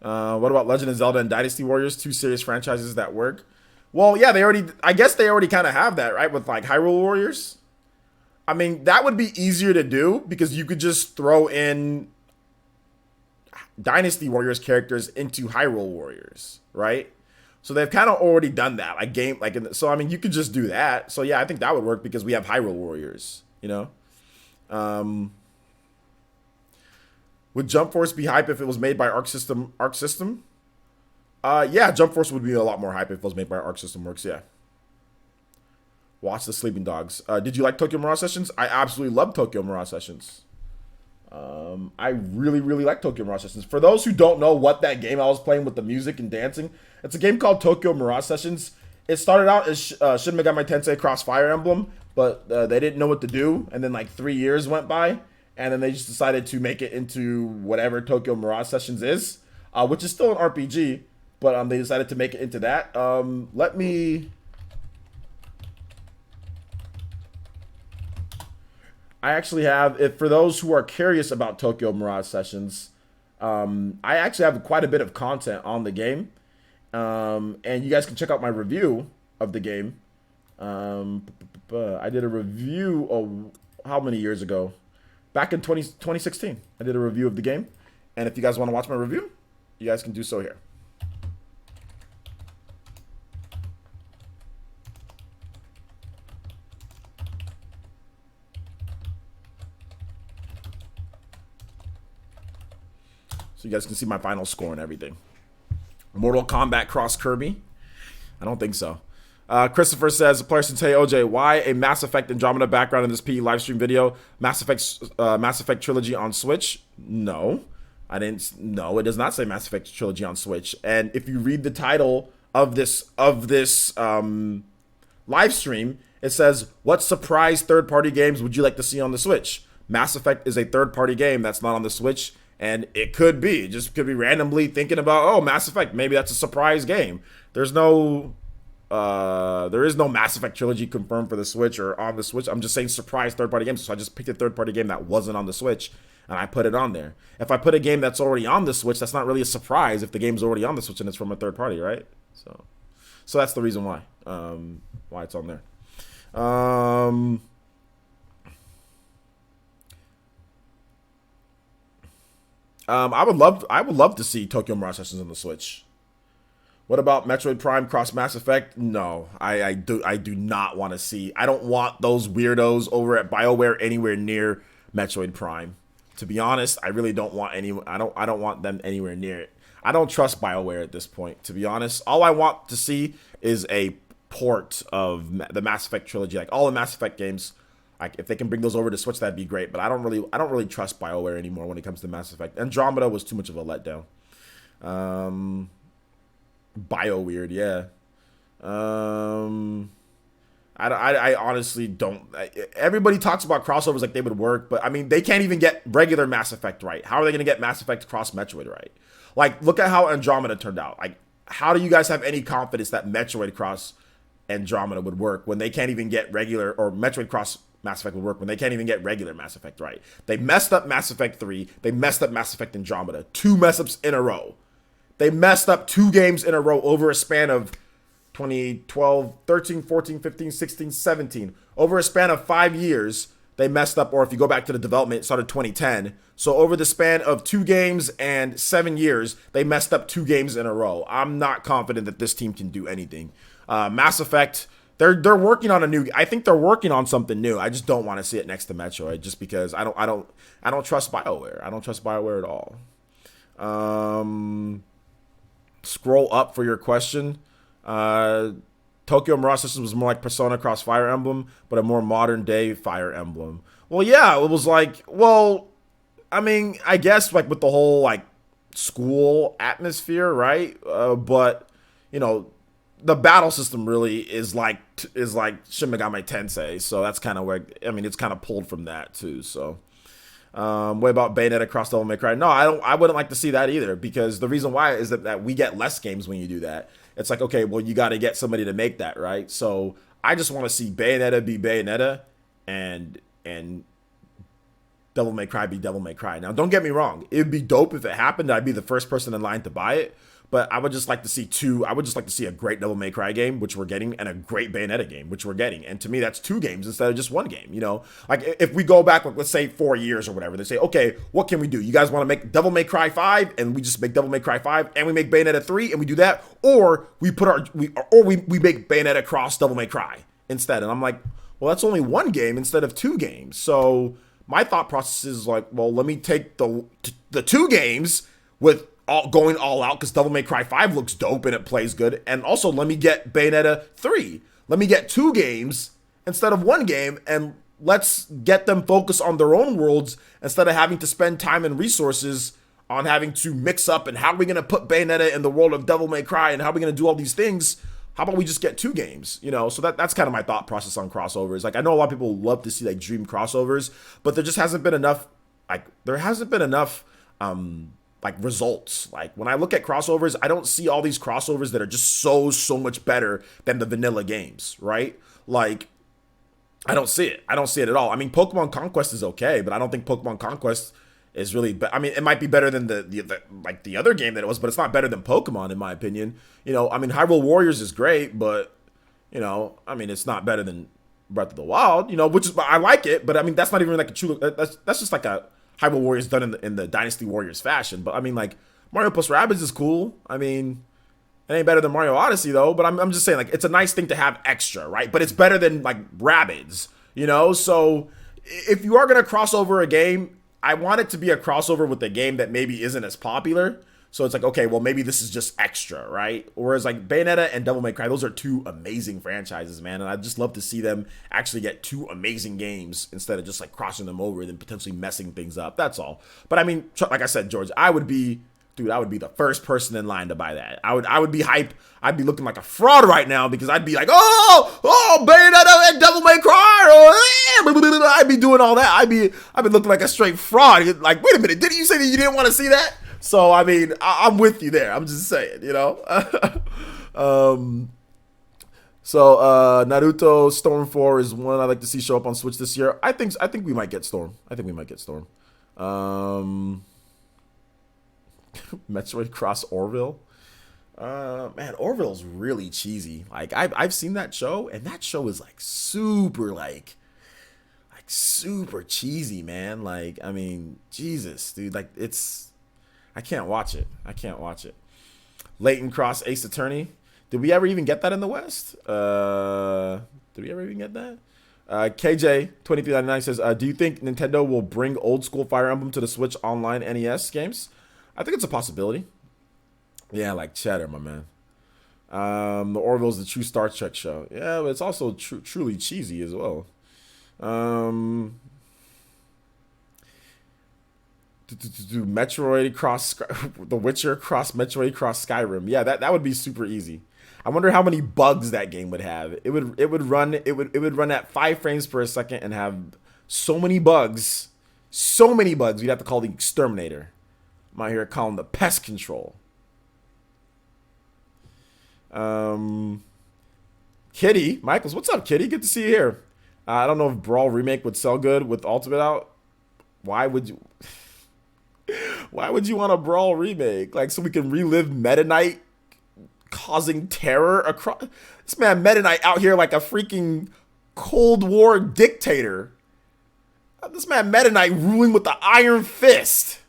What about Legend of Zelda and Dynasty Warriors? Two serious franchises that work. Well, yeah, I guess they already kind of have that, right? With like Hyrule Warriors. I mean, that would be easier to do because you could just throw in Dynasty Warriors characters into Hyrule Warriors, right? So they've kind of already done that, so I mean, you could just do that. So yeah, I think that would work because we have Hyrule Warriors, you know. Would Jump Force be hype if it was made by Arc System? Yeah, Jump Force would be a lot more hype if it was made by Arc System Works. Yeah. Watch the Sleeping Dogs. Did you like Tokyo Mirage Sessions? I absolutely love Tokyo Mirage Sessions. I really, really like Tokyo Mirage Sessions. For those who don't know what that game I was playing with the music and dancing, it's a game called Tokyo Mirage Sessions. It started out as Shin Megami Tensei Cross Fire Emblem, but they didn't know what to do, and then like 3 years went by, and then they just decided to make it into whatever Tokyo Mirage Sessions is, which is still an RPG, but they decided to make it into that. I actually have, for those who are curious about Tokyo Mirage Sessions, I actually have quite a bit of content on the game. And you guys can check out my review of the game. I did a review of how many years ago? Back in 2016. I did a review of the game. And if you guys want to watch my review, you guys can do so here. So you guys can see my final score and everything. Mortal Kombat Cross Kirby? I don't think so. Christopher says, player says, hey OJ, why a Mass Effect Andromeda background in this PE livestream video? Mass Effect Trilogy on Switch? No. No, it does not say Mass Effect Trilogy on Switch. And if you read the title of this live stream, it says, what surprise third-party games would you like to see on the Switch? Mass Effect is a third-party game that's not on the Switch. And it could be, randomly thinking about, oh, Mass Effect, maybe that's a surprise game. There is no Mass Effect trilogy confirmed for the Switch or on the Switch. I'm just saying surprise third-party games. So I just picked a third-party game that wasn't on the Switch, and I put it on there. If I put a game that's already on the Switch, that's not really a surprise if the game's already on the Switch and it's from a third party, right? So that's the reason why it's on there. I would love to see Tokyo Mirage Sessions on the Switch. What about Metroid Prime cross Mass Effect? No, I do not want to see. I don't want those weirdos over at BioWare anywhere near Metroid Prime. To be honest, I really don't want I don't want them anywhere near it. I don't trust BioWare at this point. To be honest, all I want to see is a port of the Mass Effect trilogy, like all the Mass Effect games. Like if they can bring those over to Switch, that'd be great. But I don't really trust BioWare anymore when it comes to Mass Effect. Andromeda was too much of a letdown. BioWeird, yeah. I honestly don't. Everybody talks about crossovers like they would work, but I mean they can't even get regular Mass Effect right. How are they going to get Mass Effect cross Metroid right? Like look at how Andromeda turned out. Like how do you guys have any confidence that Metroid cross Andromeda would work when they can't even get regular, or Metroid cross Mass Effect would work when they can't even get regular Mass Effect right? They messed up Mass Effect 3. They messed up Mass Effect Andromeda. 2 mess ups in a row. They messed up 2 games in a row over a span of 2012, 13, 14, 15, 16, 17. Over a span of 5 years, they messed up, or if you go back to the development, it started 2010. So over the span of 2 games and 7 years, they messed up 2 games in a row. I'm not confident that this team can do anything. Mass Effect, they're working on I think they're working on something new. I just don't want to see it next to Metroid, just because I don't trust BioWare. I don't trust BioWare at all. Scroll up for your question. Tokyo Mirage Sessions was more like Persona Cross Fire Emblem, but a more modern day Fire Emblem. Well, yeah, it was like, well, I mean, I guess like with the whole like school atmosphere, right? But you know, the battle system really is like Shin Megami Tensei, so that's kind of where, I mean, it's kind of pulled from that too. So, what about Bayonetta cross Devil May Cry? No, I wouldn't like to see that either, because the reason why is that we get less games when you do that. it's like, okay, well, you got to get somebody to make that, right? So I just want to see Bayonetta be Bayonetta and Devil May Cry be Devil May Cry. Now, don't get me wrong. It would be dope if it happened. I'd be the first person in line to buy it. But I would just like to see I would just like to see a great Devil May Cry game, which we're getting, and a great Bayonetta game, which we're getting. And to me, that's 2 games instead of just 1 game, you know? Like, if we go back, like, let's say 4 years or whatever, they say, okay, what can we do? You guys want to make Devil May Cry 5, and we just make Devil May Cry 5, and we make Bayonetta 3, and we do that? Or we make Bayonetta cross Devil May Cry instead. And I'm like, well, that's only 1 game instead of 2 games. So my thought process is like, well, let me take the 2 games with going all out, because Devil May Cry 5 looks dope and it plays good. And also, let me get Bayonetta 3. Let me get 2 games instead of 1 game, and let's get them focused on their own worlds instead of having to spend time and resources on having to mix up and how are we going to put Bayonetta in the world of Devil May Cry and how are we going to do all these things. How about we just get 2 games, you know? So that's kind of my thought process on crossovers. Like, I know a lot of people love to see like dream crossovers, but there just hasn't been enough, like results. Like, when I look at crossovers, I don't see all these crossovers that are just so much better than the vanilla games, right? Like, I don't see it. I don't see it at all. I mean, Pokemon Conquest is okay, but I don't think Pokemon Conquest is really, I mean, it might be better than the other game that it was, but it's not better than Pokemon in my opinion. You know, I mean, Hyrule Warriors is great, but, you know, I mean, it's not better than Breath of the Wild, you know, which is, I like it, but I mean, that's not even like a true, that's just like a Hyrule Warriors done in the Dynasty Warriors fashion. But I mean, like, Mario plus Rabbids is cool. I mean, it ain't better than Mario Odyssey though, but I'm just saying, like, it's a nice thing to have extra, right? But it's better than like Rabbids, you know? So if you are going to cross over a game, I want it to be a crossover with a game that maybe isn't as popular. So it's like, okay, well, maybe this is just extra, right? Whereas like Bayonetta and Devil May Cry, those are 2 amazing franchises, man. And I'd just love to see them actually get 2 amazing games instead of just like crossing them over and then potentially messing things up. That's all. But I mean, like I said, George, I would be the first person in line to buy that. I would be hype. I'd be looking like a fraud right now because I'd be like, oh, Bayonetta and Devil May Cry. I'd be doing all that. I'd be looking like a straight fraud. Like, wait a minute, didn't you say that you didn't want to see that? So, I mean, I'm with you there. I'm just saying, you know. Naruto Storm 4 is one I'd like to see show up on Switch this year. I think we might get Storm. Metroid Cross Orville. Man, Orville's really cheesy. Like, I've seen that show, and that show is like super cheesy, man. Like, I mean, Jesus, dude. Like, I can't watch it. Leighton Cross Ace Attorney. Did we ever even get that in the West? Did we ever even get that? KJ2399 says, do you think Nintendo will bring old school Fire Emblem to the Switch Online NES games? I think it's a possibility. Yeah, like Cheddar, my man. The Orville's the true Star Trek show. Yeah, but it's also truly cheesy as well. Metroid cross The Witcher cross Metroid cross Skyrim. Yeah, that would be super easy. I wonder how many bugs that game would have. It would run at 5 frames per second and have so many bugs. We'd have to call the exterminator. I'm out here calling the pest control. Kitty Michaels, what's up, Kitty? Good to see you here. I don't know if Brawl Remake would sell good with Ultimate out. Why would you want a Brawl Remake? Like, so we can relive Meta Knight causing terror across. This man Meta Knight out here like a freaking Cold War dictator. This man Meta Knight ruling with the iron fist.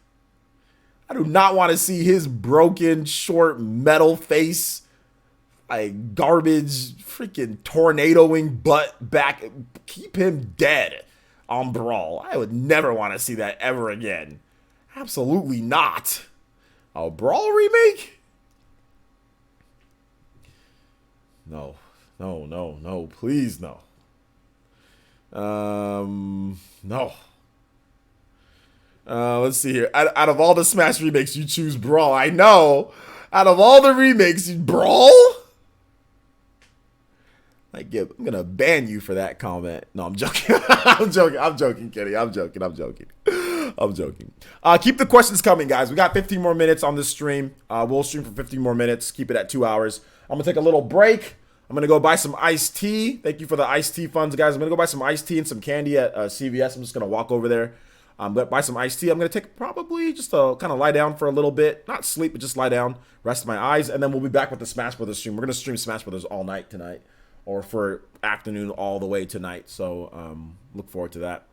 I do not want to see his broken, short, metal face, like garbage, freaking tornadoing butt back. Keep him dead on Brawl. I would never want to see that ever again. Absolutely not. A Brawl remake? No, please no. No. Let's see here. Out of all the Smash remakes, you choose Brawl. I know. Out of all the remakes, Brawl? I'm gonna ban you for that comment. No, I'm joking. I'm joking, Kitty. I'm joking. Keep the questions coming, guys. We got 15 more minutes on this stream. We'll stream for 15 more minutes. Keep it at 2 hours. I'm gonna take a little break. I'm gonna go buy some iced tea. Thank you for the iced tea funds, guys. I'm gonna go buy some iced tea and some candy at CVS. I'm just gonna walk over there. Buy some iced tea. I'm gonna take probably just to kind of lie down for a little bit, not sleep, but just lie down, rest my eyes, and then we'll be back with the Smash Brothers stream. We're gonna stream Smash Brothers all night tonight, or for afternoon all the way tonight. So look forward to that.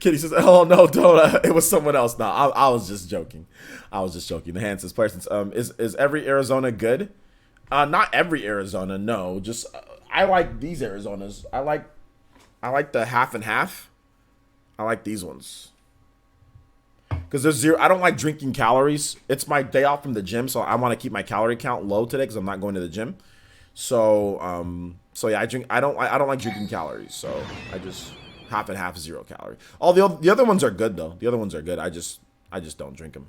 Kitty says, "Oh no, don't." It was someone else. No, I was just joking. The hand says, "Player, since is every Arizona good? Not every Arizona. No, just I like these Arizonas. I like the half and half. I like these ones because there's zero. I don't like drinking calories. It's my day off from the gym, so I want to keep my calorie count low today because I'm not going to the gym. So yeah, I don't like drinking calories. So I just half and half, 0 calorie. All the other ones are good though. The other ones are good. I just don't drink them.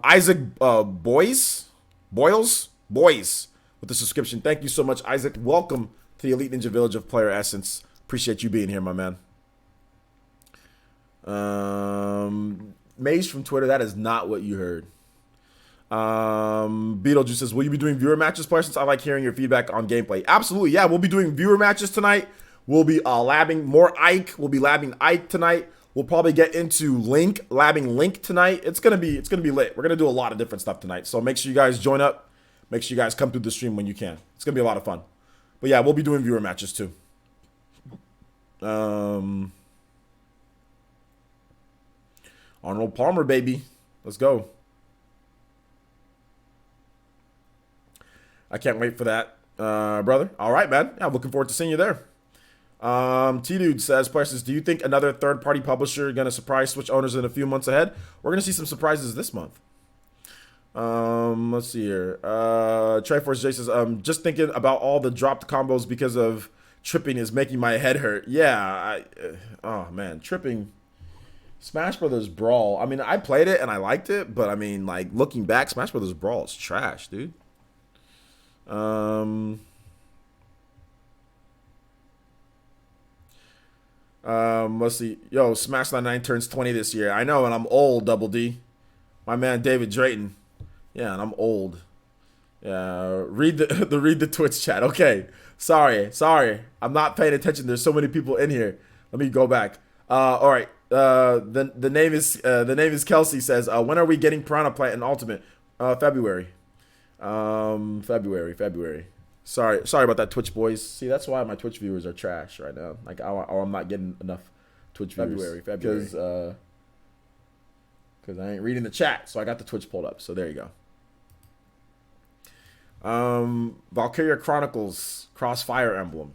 Isaac Boys with the subscription. Thank you so much, Isaac. Welcome to the Elite Ninja Village of Player Essence. Appreciate you being here, my man. Maze from Twitter, that is not what you heard. Beetlejuice says, will you be doing viewer matches, player, since I like hearing your feedback on gameplay? Absolutely, yeah. We'll be doing viewer matches tonight. We'll be labbing more Ike. We'll be labbing Ike tonight. We'll probably get into labbing Link tonight. It's gonna be lit. We're gonna do a lot of different stuff tonight. So make sure you guys join up. Make sure you guys come through the stream when you can. It's gonna be a lot of fun. But yeah, we'll be doing viewer matches too. Arnold Palmer, baby. Let's go. I can't wait for that, brother. All right, man. Yeah, I'm looking forward to seeing you there. T-Dude says, Places, do you think another third-party publisher going to surprise Switch owners in a few months ahead? We're going to see some surprises this month. Let's see here. Triforce J says, just thinking about all the dropped combos because of tripping is making my head hurt. Yeah, oh, man, tripping. Smash Brothers Brawl. I mean, I played it and I liked it, but I mean, like, looking back, Smash Brothers Brawl is trash, dude. Let's see. Yo, Smash 99 turns 20 this year. I know, and I'm old, Double D. My man David Drayton. Yeah, and I'm old. Yeah, read the Twitch chat. Okay. Sorry. I'm not paying attention. There's so many people in here. Let me go back. All right. The name is Kelsey says, when are we getting Piranha Plant in Ultimate? February. February. Sorry about that, Twitch boys. See, that's why my Twitch viewers are trash right now. Like, I'm not getting enough Twitch viewers. February. Because I ain't reading the chat, so I got the Twitch pulled up. So there you go. Valkyria Chronicles Crossfire Emblem.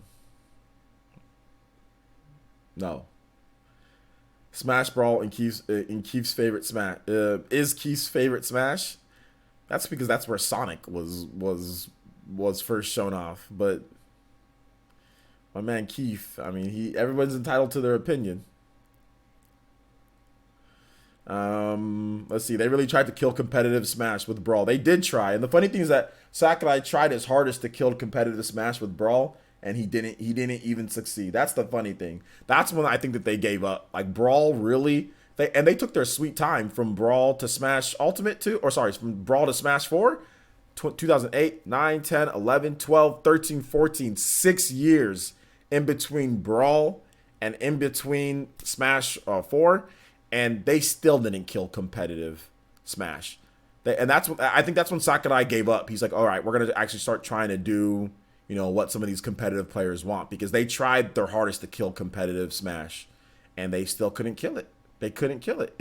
No. Smash Brawl in Keith's favorite Smash. Is Keith's favorite Smash? That's because that's where Sonic was first shown off. But my man Keith, I mean, everyone's entitled to their opinion. Let's see. They really tried to kill competitive Smash with Brawl. They did try, and the funny thing is that Sakurai tried his hardest to kill competitive Smash with Brawl, and he didn't even succeed. That's the funny thing. That's when I think that they gave up. Like, Brawl really. They took their sweet time from Brawl to Smash Ultimate from Brawl to Smash 4, 2008, 9, 10, 11, 12, 13, 14, 6 years in between Brawl and in between Smash 4, and they still didn't kill competitive Smash. I think that's when Sakurai gave up. He's like, all right, we're going to actually start trying to do, what some of these competitive players want, because they tried their hardest to kill competitive Smash, and they still couldn't kill it. They couldn't kill it.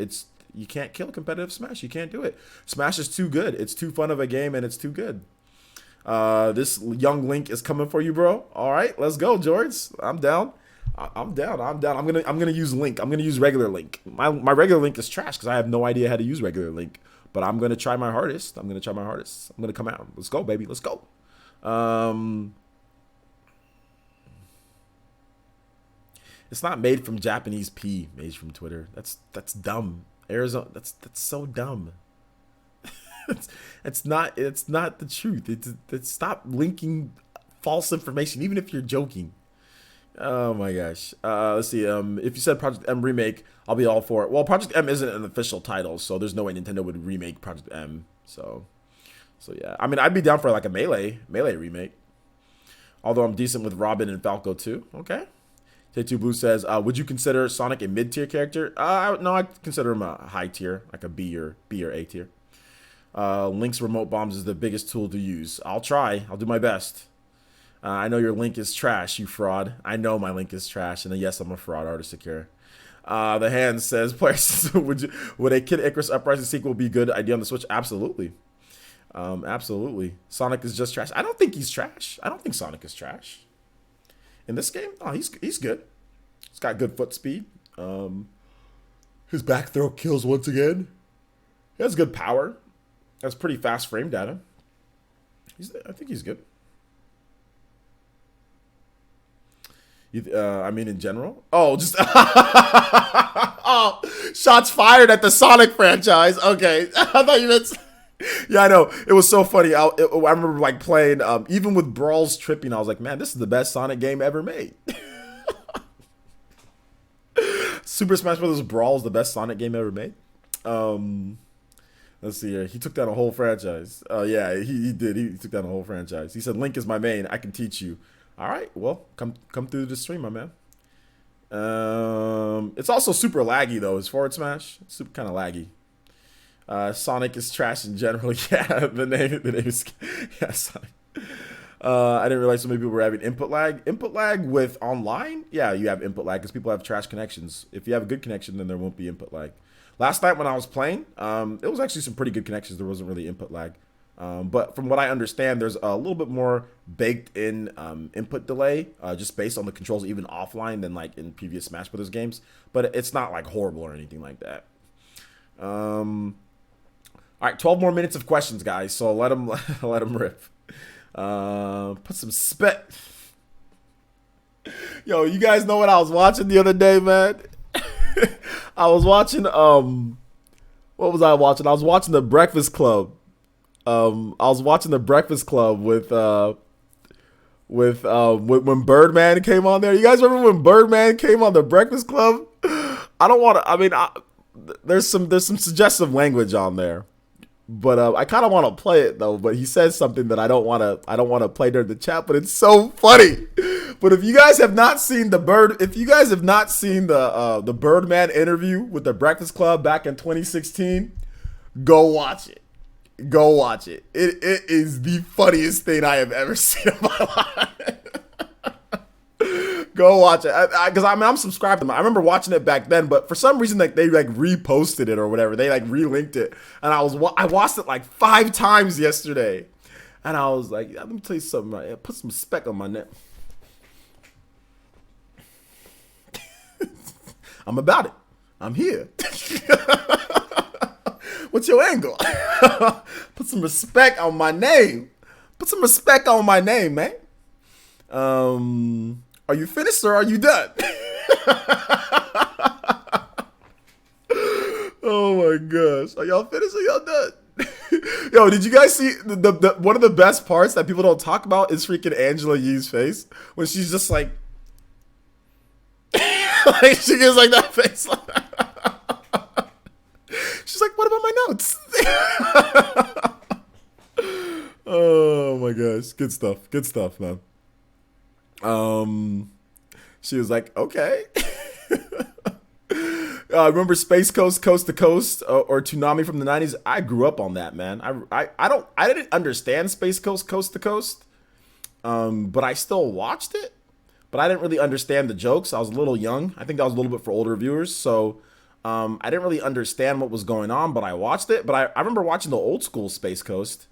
You can't kill competitive Smash. You can't do it. Smash is too good. It's too fun of a game, and it's too good. This young Link is coming for you, bro. All right, let's go, George. I'm down. I'm down. I'm gonna use Link. I'm gonna use regular Link. My regular Link is trash because I have no idea how to use regular Link. But I'm gonna try my hardest. I'm gonna come out. Let's go, baby. Let's go. It's not made from Japanese P. Made from Twitter. That's dumb. Arizona. That's so dumb. it's not the truth. It's stop linking false information, even if you're joking. Oh my gosh. Let's see. If you said Project M remake, I'll be all for it. Well, Project M isn't an official title, so there's no way Nintendo would remake Project M. So, So yeah, I mean, I'd be down for like a Melee remake. Although I'm decent with Robin and Falco too. Okay. T2 Blue says, would you consider Sonic a mid-tier character? No, I consider him a high tier, like a B or A tier. Link's remote bombs is the biggest tool to use. I'll try. I'll do my best. I know your Link is trash, you fraud. I know my Link is trash, and yes, I'm a fraud, Artist Secure. The Hand says, players, would a Kid Icarus Uprising sequel be a good idea on the Switch? Absolutely. Absolutely. Sonic is just trash. I don't think he's trash. I don't think Sonic is trash. In this game, oh, he's good. He's got good foot speed. His back throw kills once again. He has good power. Has pretty fast frame data. I think he's good. I mean, in general. Oh, just oh, shots fired at the Sonic franchise. Okay, I thought you meant. Yeah, I know. It was so funny. I remember like playing, even with Brawl's tripping, I was like, man, this is the best Sonic game ever made. Super Smash Bros. Brawl is the best Sonic game ever made. Let's see here. He took down a whole franchise. Yeah, he did. He took down a whole franchise. He said, Link is my main. I can teach you. All right, well, come through the stream, my man. It's also super laggy, though. His forward smash. It's super kind of laggy. Sonic is trash in general. Yeah, the name is yeah, Sonic. I didn't realize so many people were having input lag. Input lag with online? Yeah, you have input lag because people have trash connections. If you have a good connection, then there won't be input lag. Last night when I was playing, it was actually some pretty good connections. There wasn't really input lag. But from what I understand, there's a little bit more baked in input delay, just based on the controls even offline than like in previous Smash Brothers games. But it's not like horrible or anything like that. All right, 12 more minutes of questions, guys. So let them rip. Put some spit. Yo, you guys know what I was watching the other day, man? I was watching what was I watching? I was watching The Breakfast Club. I was watching The Breakfast Club with when Birdman came on there. You guys remember when Birdman came on The Breakfast Club? I don't want to. I mean, there's some suggestive language on there. But I kind of want to play it though. But he says something that I don't want to play during the chat. But it's so funny. But if you guys have not seen the Birdman interview with the Breakfast Club back in 2016, go watch it. Go watch it. It is the funniest thing I have ever seen in my life. Go watch it, because I mean I'm subscribed to them. I remember watching it back then, but for some reason like they like reposted it or whatever. They like relinked it, and I watched it like 5 times yesterday, and I was like, let me tell you something. Right? Put some speck on my neck. I'm about it. I'm here. What's your angle? Put some respect on my name. Put some respect on my name, man. Are you finished or are you done? Oh my gosh. Are y'all finished or y'all done? Yo, did you guys see the one of the best parts that people don't talk about is freaking Angela Yee's face when she's just like like she gives like that face. She's like, what about my notes? Oh my gosh. Good stuff. Good stuff, man. She was like, okay. Remember Space Coast, Coast to Coast, or Toonami from the 90s? I grew up on that, man. I didn't understand Space Coast, Coast to Coast, but I still watched it. But I didn't really understand the jokes. I was a little young. I think that was a little bit for older viewers, so I didn't really understand what was going on, but I watched it. But I remember watching the old school Space Coast,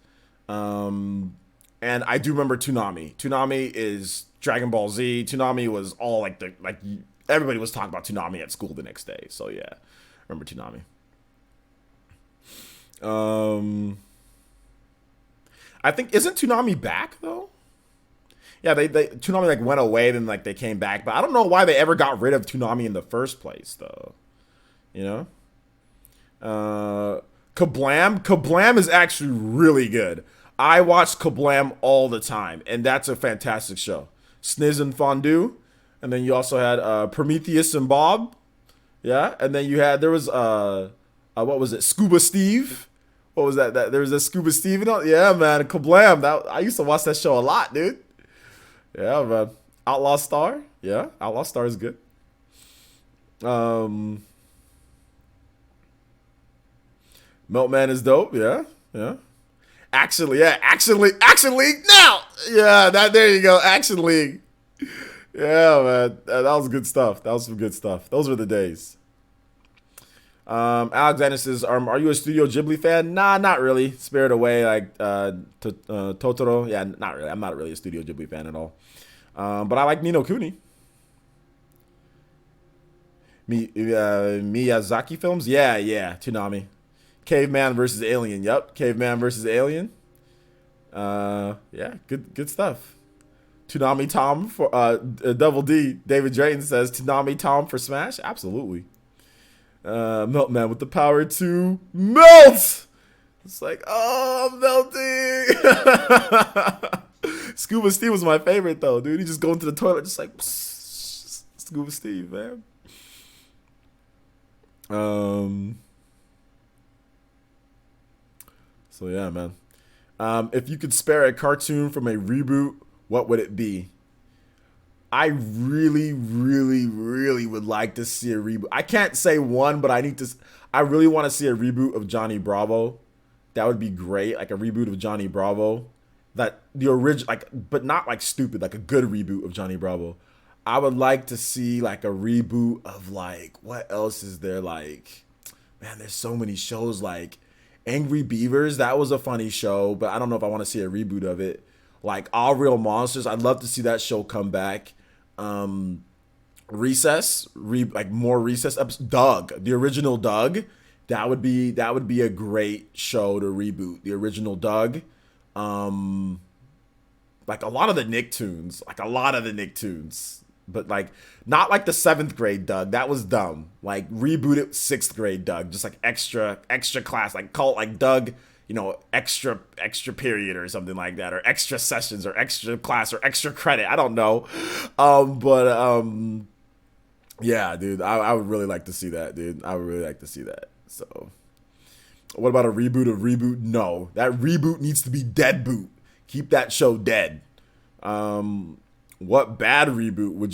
and I do remember Toonami. Toonami is Dragon Ball Z. Toonami was all like everybody was talking about Toonami at school the next day. So yeah, I remember Toonami. I think isn't Toonami back though? Yeah, they Toonami like went away, then like they came back, but I don't know why they ever got rid of Toonami in the first place though. You know, Kablam is actually really good. I watch Kablam all the time, and that's a fantastic show. Sniz and Fondue, and then you also had Prometheus and Bob, yeah, and then you had there was what was it, Scuba Steve What was that? There was a Scuba Steven on. Yeah, man, Kablam. I used to watch that show a lot, dude. Yeah, man. Outlaw Star. Yeah, Outlaw Star is good. Milkman is dope. Yeah, yeah. Actually, yeah, Action League now. Yeah, there you go, Action League. Yeah, man, that was good stuff. That was some good stuff. Those were the days. Alexander says, "Are you a Studio Ghibli fan?" Nah, not really. Spirit Away, like Totoro. Yeah, not really. I'm not really a Studio Ghibli fan at all. But I like Ni no Kuni. Miyazaki films? Yeah, Toonami. Caveman versus Alien. Yep, Caveman versus Alien. Yeah, good stuff. Toonami Tom for Double D. David Drayton says Toonami Tom for Smash. Absolutely. Milkman with the power to melt. It's like, oh, I'm melting. Scuba Steve was my favorite though, dude. He just go into the toilet just like Scuba Steve, man. So yeah, man. If you could spare a cartoon from a reboot, what would it be? I really would like to see a reboot. I can't say one, but I really want to see a reboot of Johnny Bravo. That would be great. Like a reboot of Johnny Bravo. That the original, like, but not like stupid, like a good reboot of Johnny Bravo. I would like to see like a reboot of like, what else is there? Like, man, there's so many shows like Angry Beavers. That was a funny show, but I don't know if I want to see a reboot of it. Like All Real Monsters. I'd love to see that show come back. Recess, like more Recess episodes. Doug, the original Doug. That would be a great show to reboot. The original Doug. Like a lot of the Nicktoons. But like not like the 7th grade Doug. That was dumb. Like reboot it 6th grade Doug. Just like extra class. Like call it like Doug, you know, extra period or something like that, or extra sessions or extra class or extra credit. I don't know. Yeah, dude, I would really like to see that, dude. I would really like to see that. So what about a reboot of Reboot? No, that reboot needs to be Dead Boot. Keep that show dead. What bad reboot would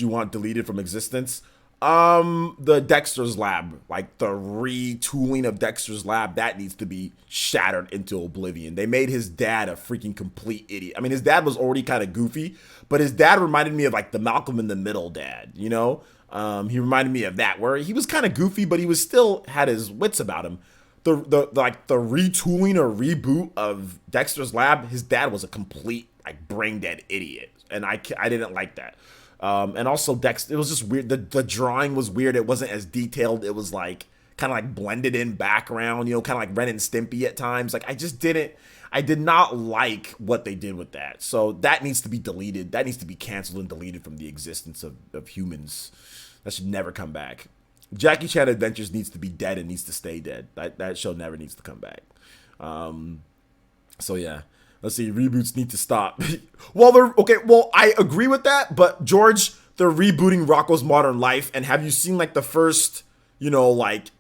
you want deleted from existence? The Dexter's Lab, like the retooling of Dexter's Lab, that needs to be shattered into oblivion. They made his dad a freaking complete idiot. I mean, his dad was already kind of goofy, but his dad reminded me of like the Malcolm in the Middle dad, you know? He reminded me of that, where he was kind of goofy, but he was still had his wits about him. The retooling or reboot of Dexter's Lab, his dad was a complete like brain dead idiot, and I didn't like that. And also Dexter, it was just weird. The drawing was weird. It wasn't as detailed. It was like kind of like blended in background, you know, kind of like Ren and Stimpy at times. Like I did not like what they did with that. So that needs to be deleted. That needs to be canceled and deleted from the existence of humans. That should never come back. Jackie Chan Adventures needs to be dead and needs to stay dead. That show never needs to come back. So yeah. Let's see, reboots need to stop. Well, I agree with that, but George, they're rebooting Rocko's Modern Life, and have you seen like the first, you know, like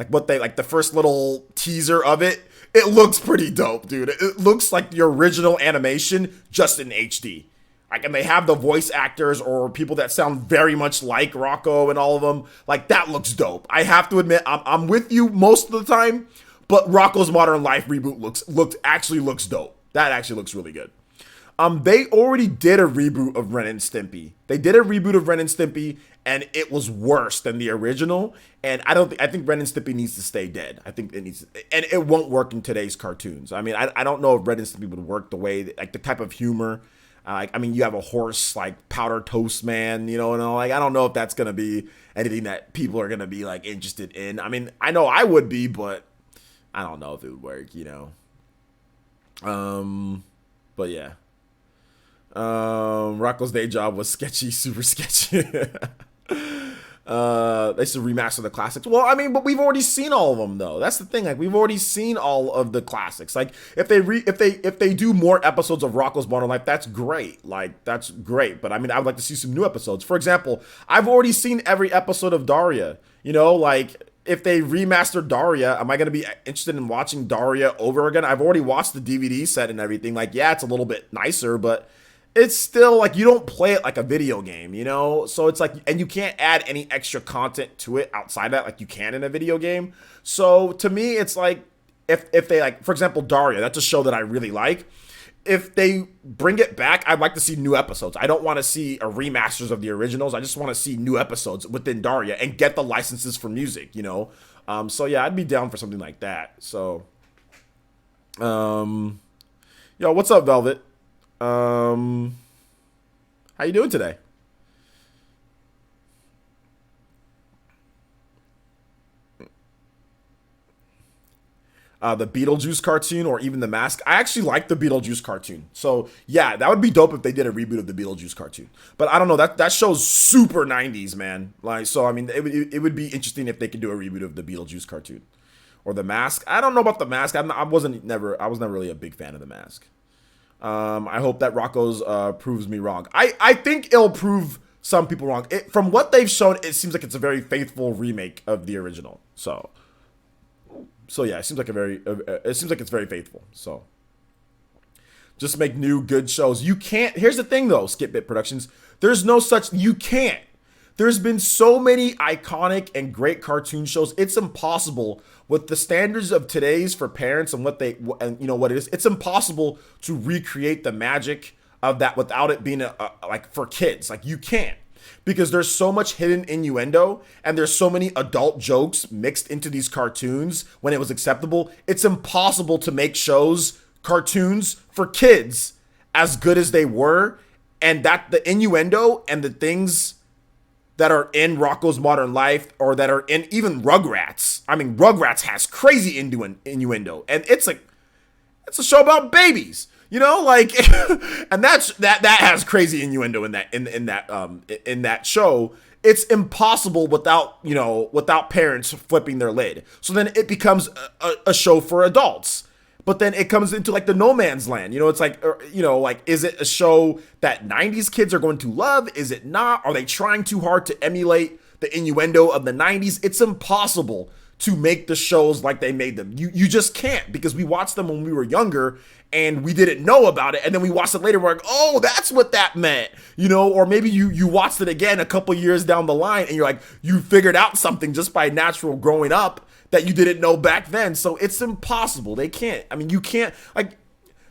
what they, like the first little teaser of it? It looks pretty dope, dude. It looks like the original animation, just in HD. Like, and they have the voice actors or people that sound very much like Rocko and all of them. Like, that looks dope. I have to admit, I'm with you most of the time, but Rocko's Modern Life reboot looks dope. That actually looks really good. They already did a reboot of Ren and Stimpy. And it was worse than the original. And I think Ren and Stimpy needs to stay dead. I think it needs to, and it won't work in today's cartoons. I mean, I don't know if Ren and Stimpy would work the way, like the type of humor. I mean, you have a horse like Powder Toast Man, you know, and like I don't know if that's gonna be anything that people are gonna be like interested in. I mean, I know I would be, but I don't know if it would work, you know. But yeah. Rocko's Day Job was sketchy, super sketchy. They should remaster the classics. Well, I mean, but we've already seen all of them though. That's the thing. Like we've already seen all of the classics. Like if they do more episodes of Rocko's Modern Life, that's great. Like that's great. But I mean, I would like to see some new episodes. For example, I've already seen every episode of Daria. You know, like if they remaster Daria, am I going to be interested in watching Daria over again? I've already watched the DVD set and everything. Like, yeah, it's a little bit nicer, but it's still like you don't play it like a video game, you know? So it's like, and you can't add any extra content to it outside that like you can in a video game. So to me, it's like, if they like, for example, Daria, that's a show that I really like. If they bring it back, I'd like to see new episodes. I don't want to see a remasters of the originals. I just want to see new episodes within Daria and get the licenses for music, you know? So yeah, I'd be down for something like that. So, yo, what's up, Velvet? How you doing today? The Beetlejuice cartoon or even The Mask. I actually like the Beetlejuice cartoon. So yeah, that would be dope if they did a reboot of the Beetlejuice cartoon. But I don't know, that show's super 90s, man. Like, so I mean, it would be interesting if they could do a reboot of the Beetlejuice cartoon or The Mask. I don't know about The Mask. I was never really a big fan of The Mask. I hope that Rocco's proves me wrong. I think it'll prove some people wrong. From what they've shown, it seems like it's a very faithful remake of the original. So yeah, it seems like it's very faithful. So just make new good shows. You can't. Here's the thing though, Skipbit Productions. There's no such. You can't. There's been so many iconic and great cartoon shows. It's impossible with the standards of today's for parents and what it is. It's impossible to recreate the magic of that without it being like for kids. Like you can't. Because there's so much hidden innuendo and there's so many adult jokes mixed into these cartoons when it was acceptable. It's impossible to make cartoons for kids as good as they were. And that the innuendo and the things that are in Rocco's Modern Life or that are in even Rugrats. I mean, Rugrats has crazy innuendo. And it's a show about babies. You know, like, and that has crazy innuendo in that show. It's impossible without parents flipping their lid. So then it becomes a show for adults. But then it comes into like the no man's land. You know, it's like, like, is it a show that 90s kids are going to love? Is it not? Are they trying too hard to emulate the innuendo of the 90s? It's impossible to make the shows like they made them. You just can't, because we watched them when we were younger and we didn't know about it. And then we watched it later. We're like, oh, that's what that meant, or maybe you watched it again a couple years down the line and you're like, you figured out something just by natural growing up that you didn't know back then. So it's impossible. They can't. I mean, you can't, like,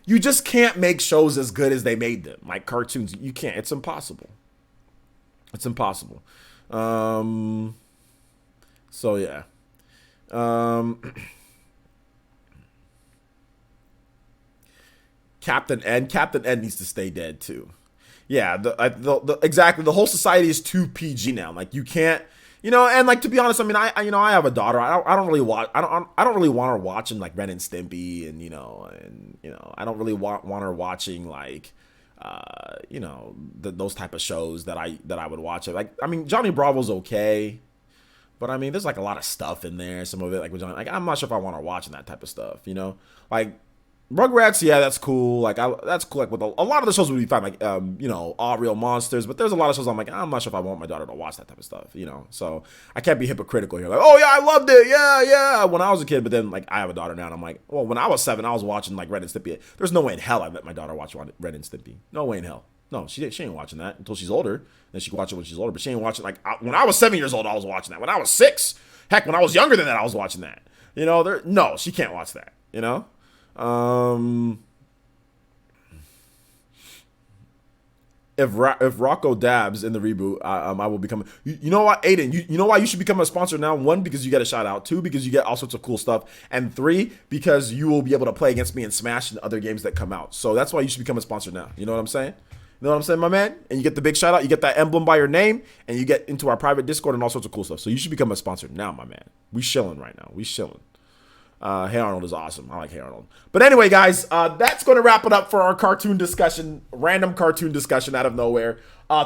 you just can't make shows as good as they made them. Like cartoons, you can't. It's impossible. It's impossible. So yeah. Captain Ed needs to stay dead too. Yeah, exactly. The whole society is too PG now. Like you can't, and like to be honest, I mean, I have a daughter. I don't really want her watching like Ren and Stimpy, and I don't really want her watching like those type of shows that I would watch. Like, I mean, Johnny Bravo's okay. But I mean, there's like a lot of stuff in there. Some of it, like with Johnny, like I'm not sure if I want her watching that type of stuff. Like Rugrats, yeah, that's cool. Like that's cool. Like with a lot of the shows would be fine. Like All Real Monsters. But there's a lot of shows I'm like, I'm not sure if I want my daughter to watch that type of stuff. So I can't be hypocritical here. Like, oh yeah, I loved it. Yeah. When I was a kid, but then like I have a daughter now, and I'm like, well, when I was 7, I was watching like Ren and Stimpy. There's no way in hell I let my daughter watch Ren and Stimpy. No way in hell. No, she ain't watching that until she's older. Then she can watch it when she's older. But she ain't watching, like, when I was 7 years old, I was watching that. When I was 6, heck, when I was younger than that, I was watching that. No, she can't watch that, If Rocco dabs in the reboot, I will become. You know what, Aiden? You know why you should become a sponsor now? 1, because you get a shout out. 2, because you get all sorts of cool stuff. And 3, because you will be able to play against me in Smash and other games that come out. So that's why you should become a sponsor now. You know what I'm saying? You know what I'm saying, my man? And you get the big shout out. You get that emblem by your name, and you get into our private Discord and all sorts of cool stuff. So you should become a sponsor now, my man. We chilling right now. We chilling. Hey Arnold is awesome. I like Hey Arnold. But anyway, guys, that's going to wrap it up for our cartoon discussion, random cartoon discussion out of nowhere.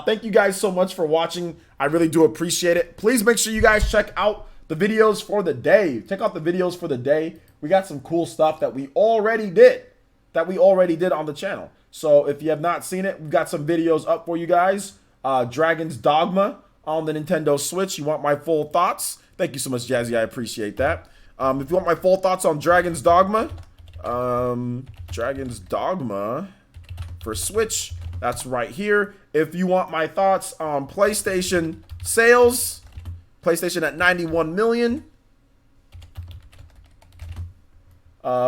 Thank you guys so much for watching. I really do appreciate it. Please make sure you guys check out the videos for the day. Check out the videos for the day. We got some cool stuff that we already did on the channel. So if you have not seen it, we've got some videos up for you guys. Dragon's Dogma on the Nintendo Switch. You want my full thoughts? Thank you so much, Jazzy. I appreciate that. If you want my full thoughts on Dragon's Dogma for Switch, that's right here. If you want my thoughts on PlayStation sales, PlayStation at 91 million.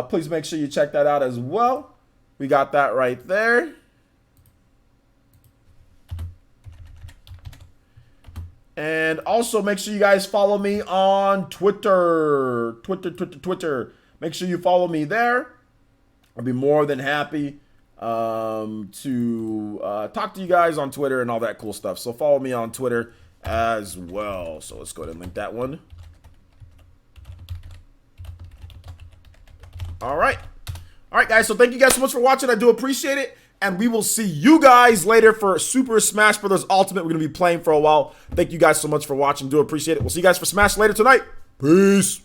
Please make sure you check that out as well. We got that right there. And also make sure you guys follow me on Twitter. Make sure you follow me there. I'll be more than happy to talk to you guys on Twitter and all that cool stuff. So follow me on Twitter as well. So let's go ahead and link that one. All right, guys. So thank you guys so much for watching. I do appreciate it. And we will see you guys later for Super Smash Bros. Ultimate. We're going to be playing for a while. Thank you guys so much for watching. Do appreciate it. We'll see you guys for Smash later tonight. Peace.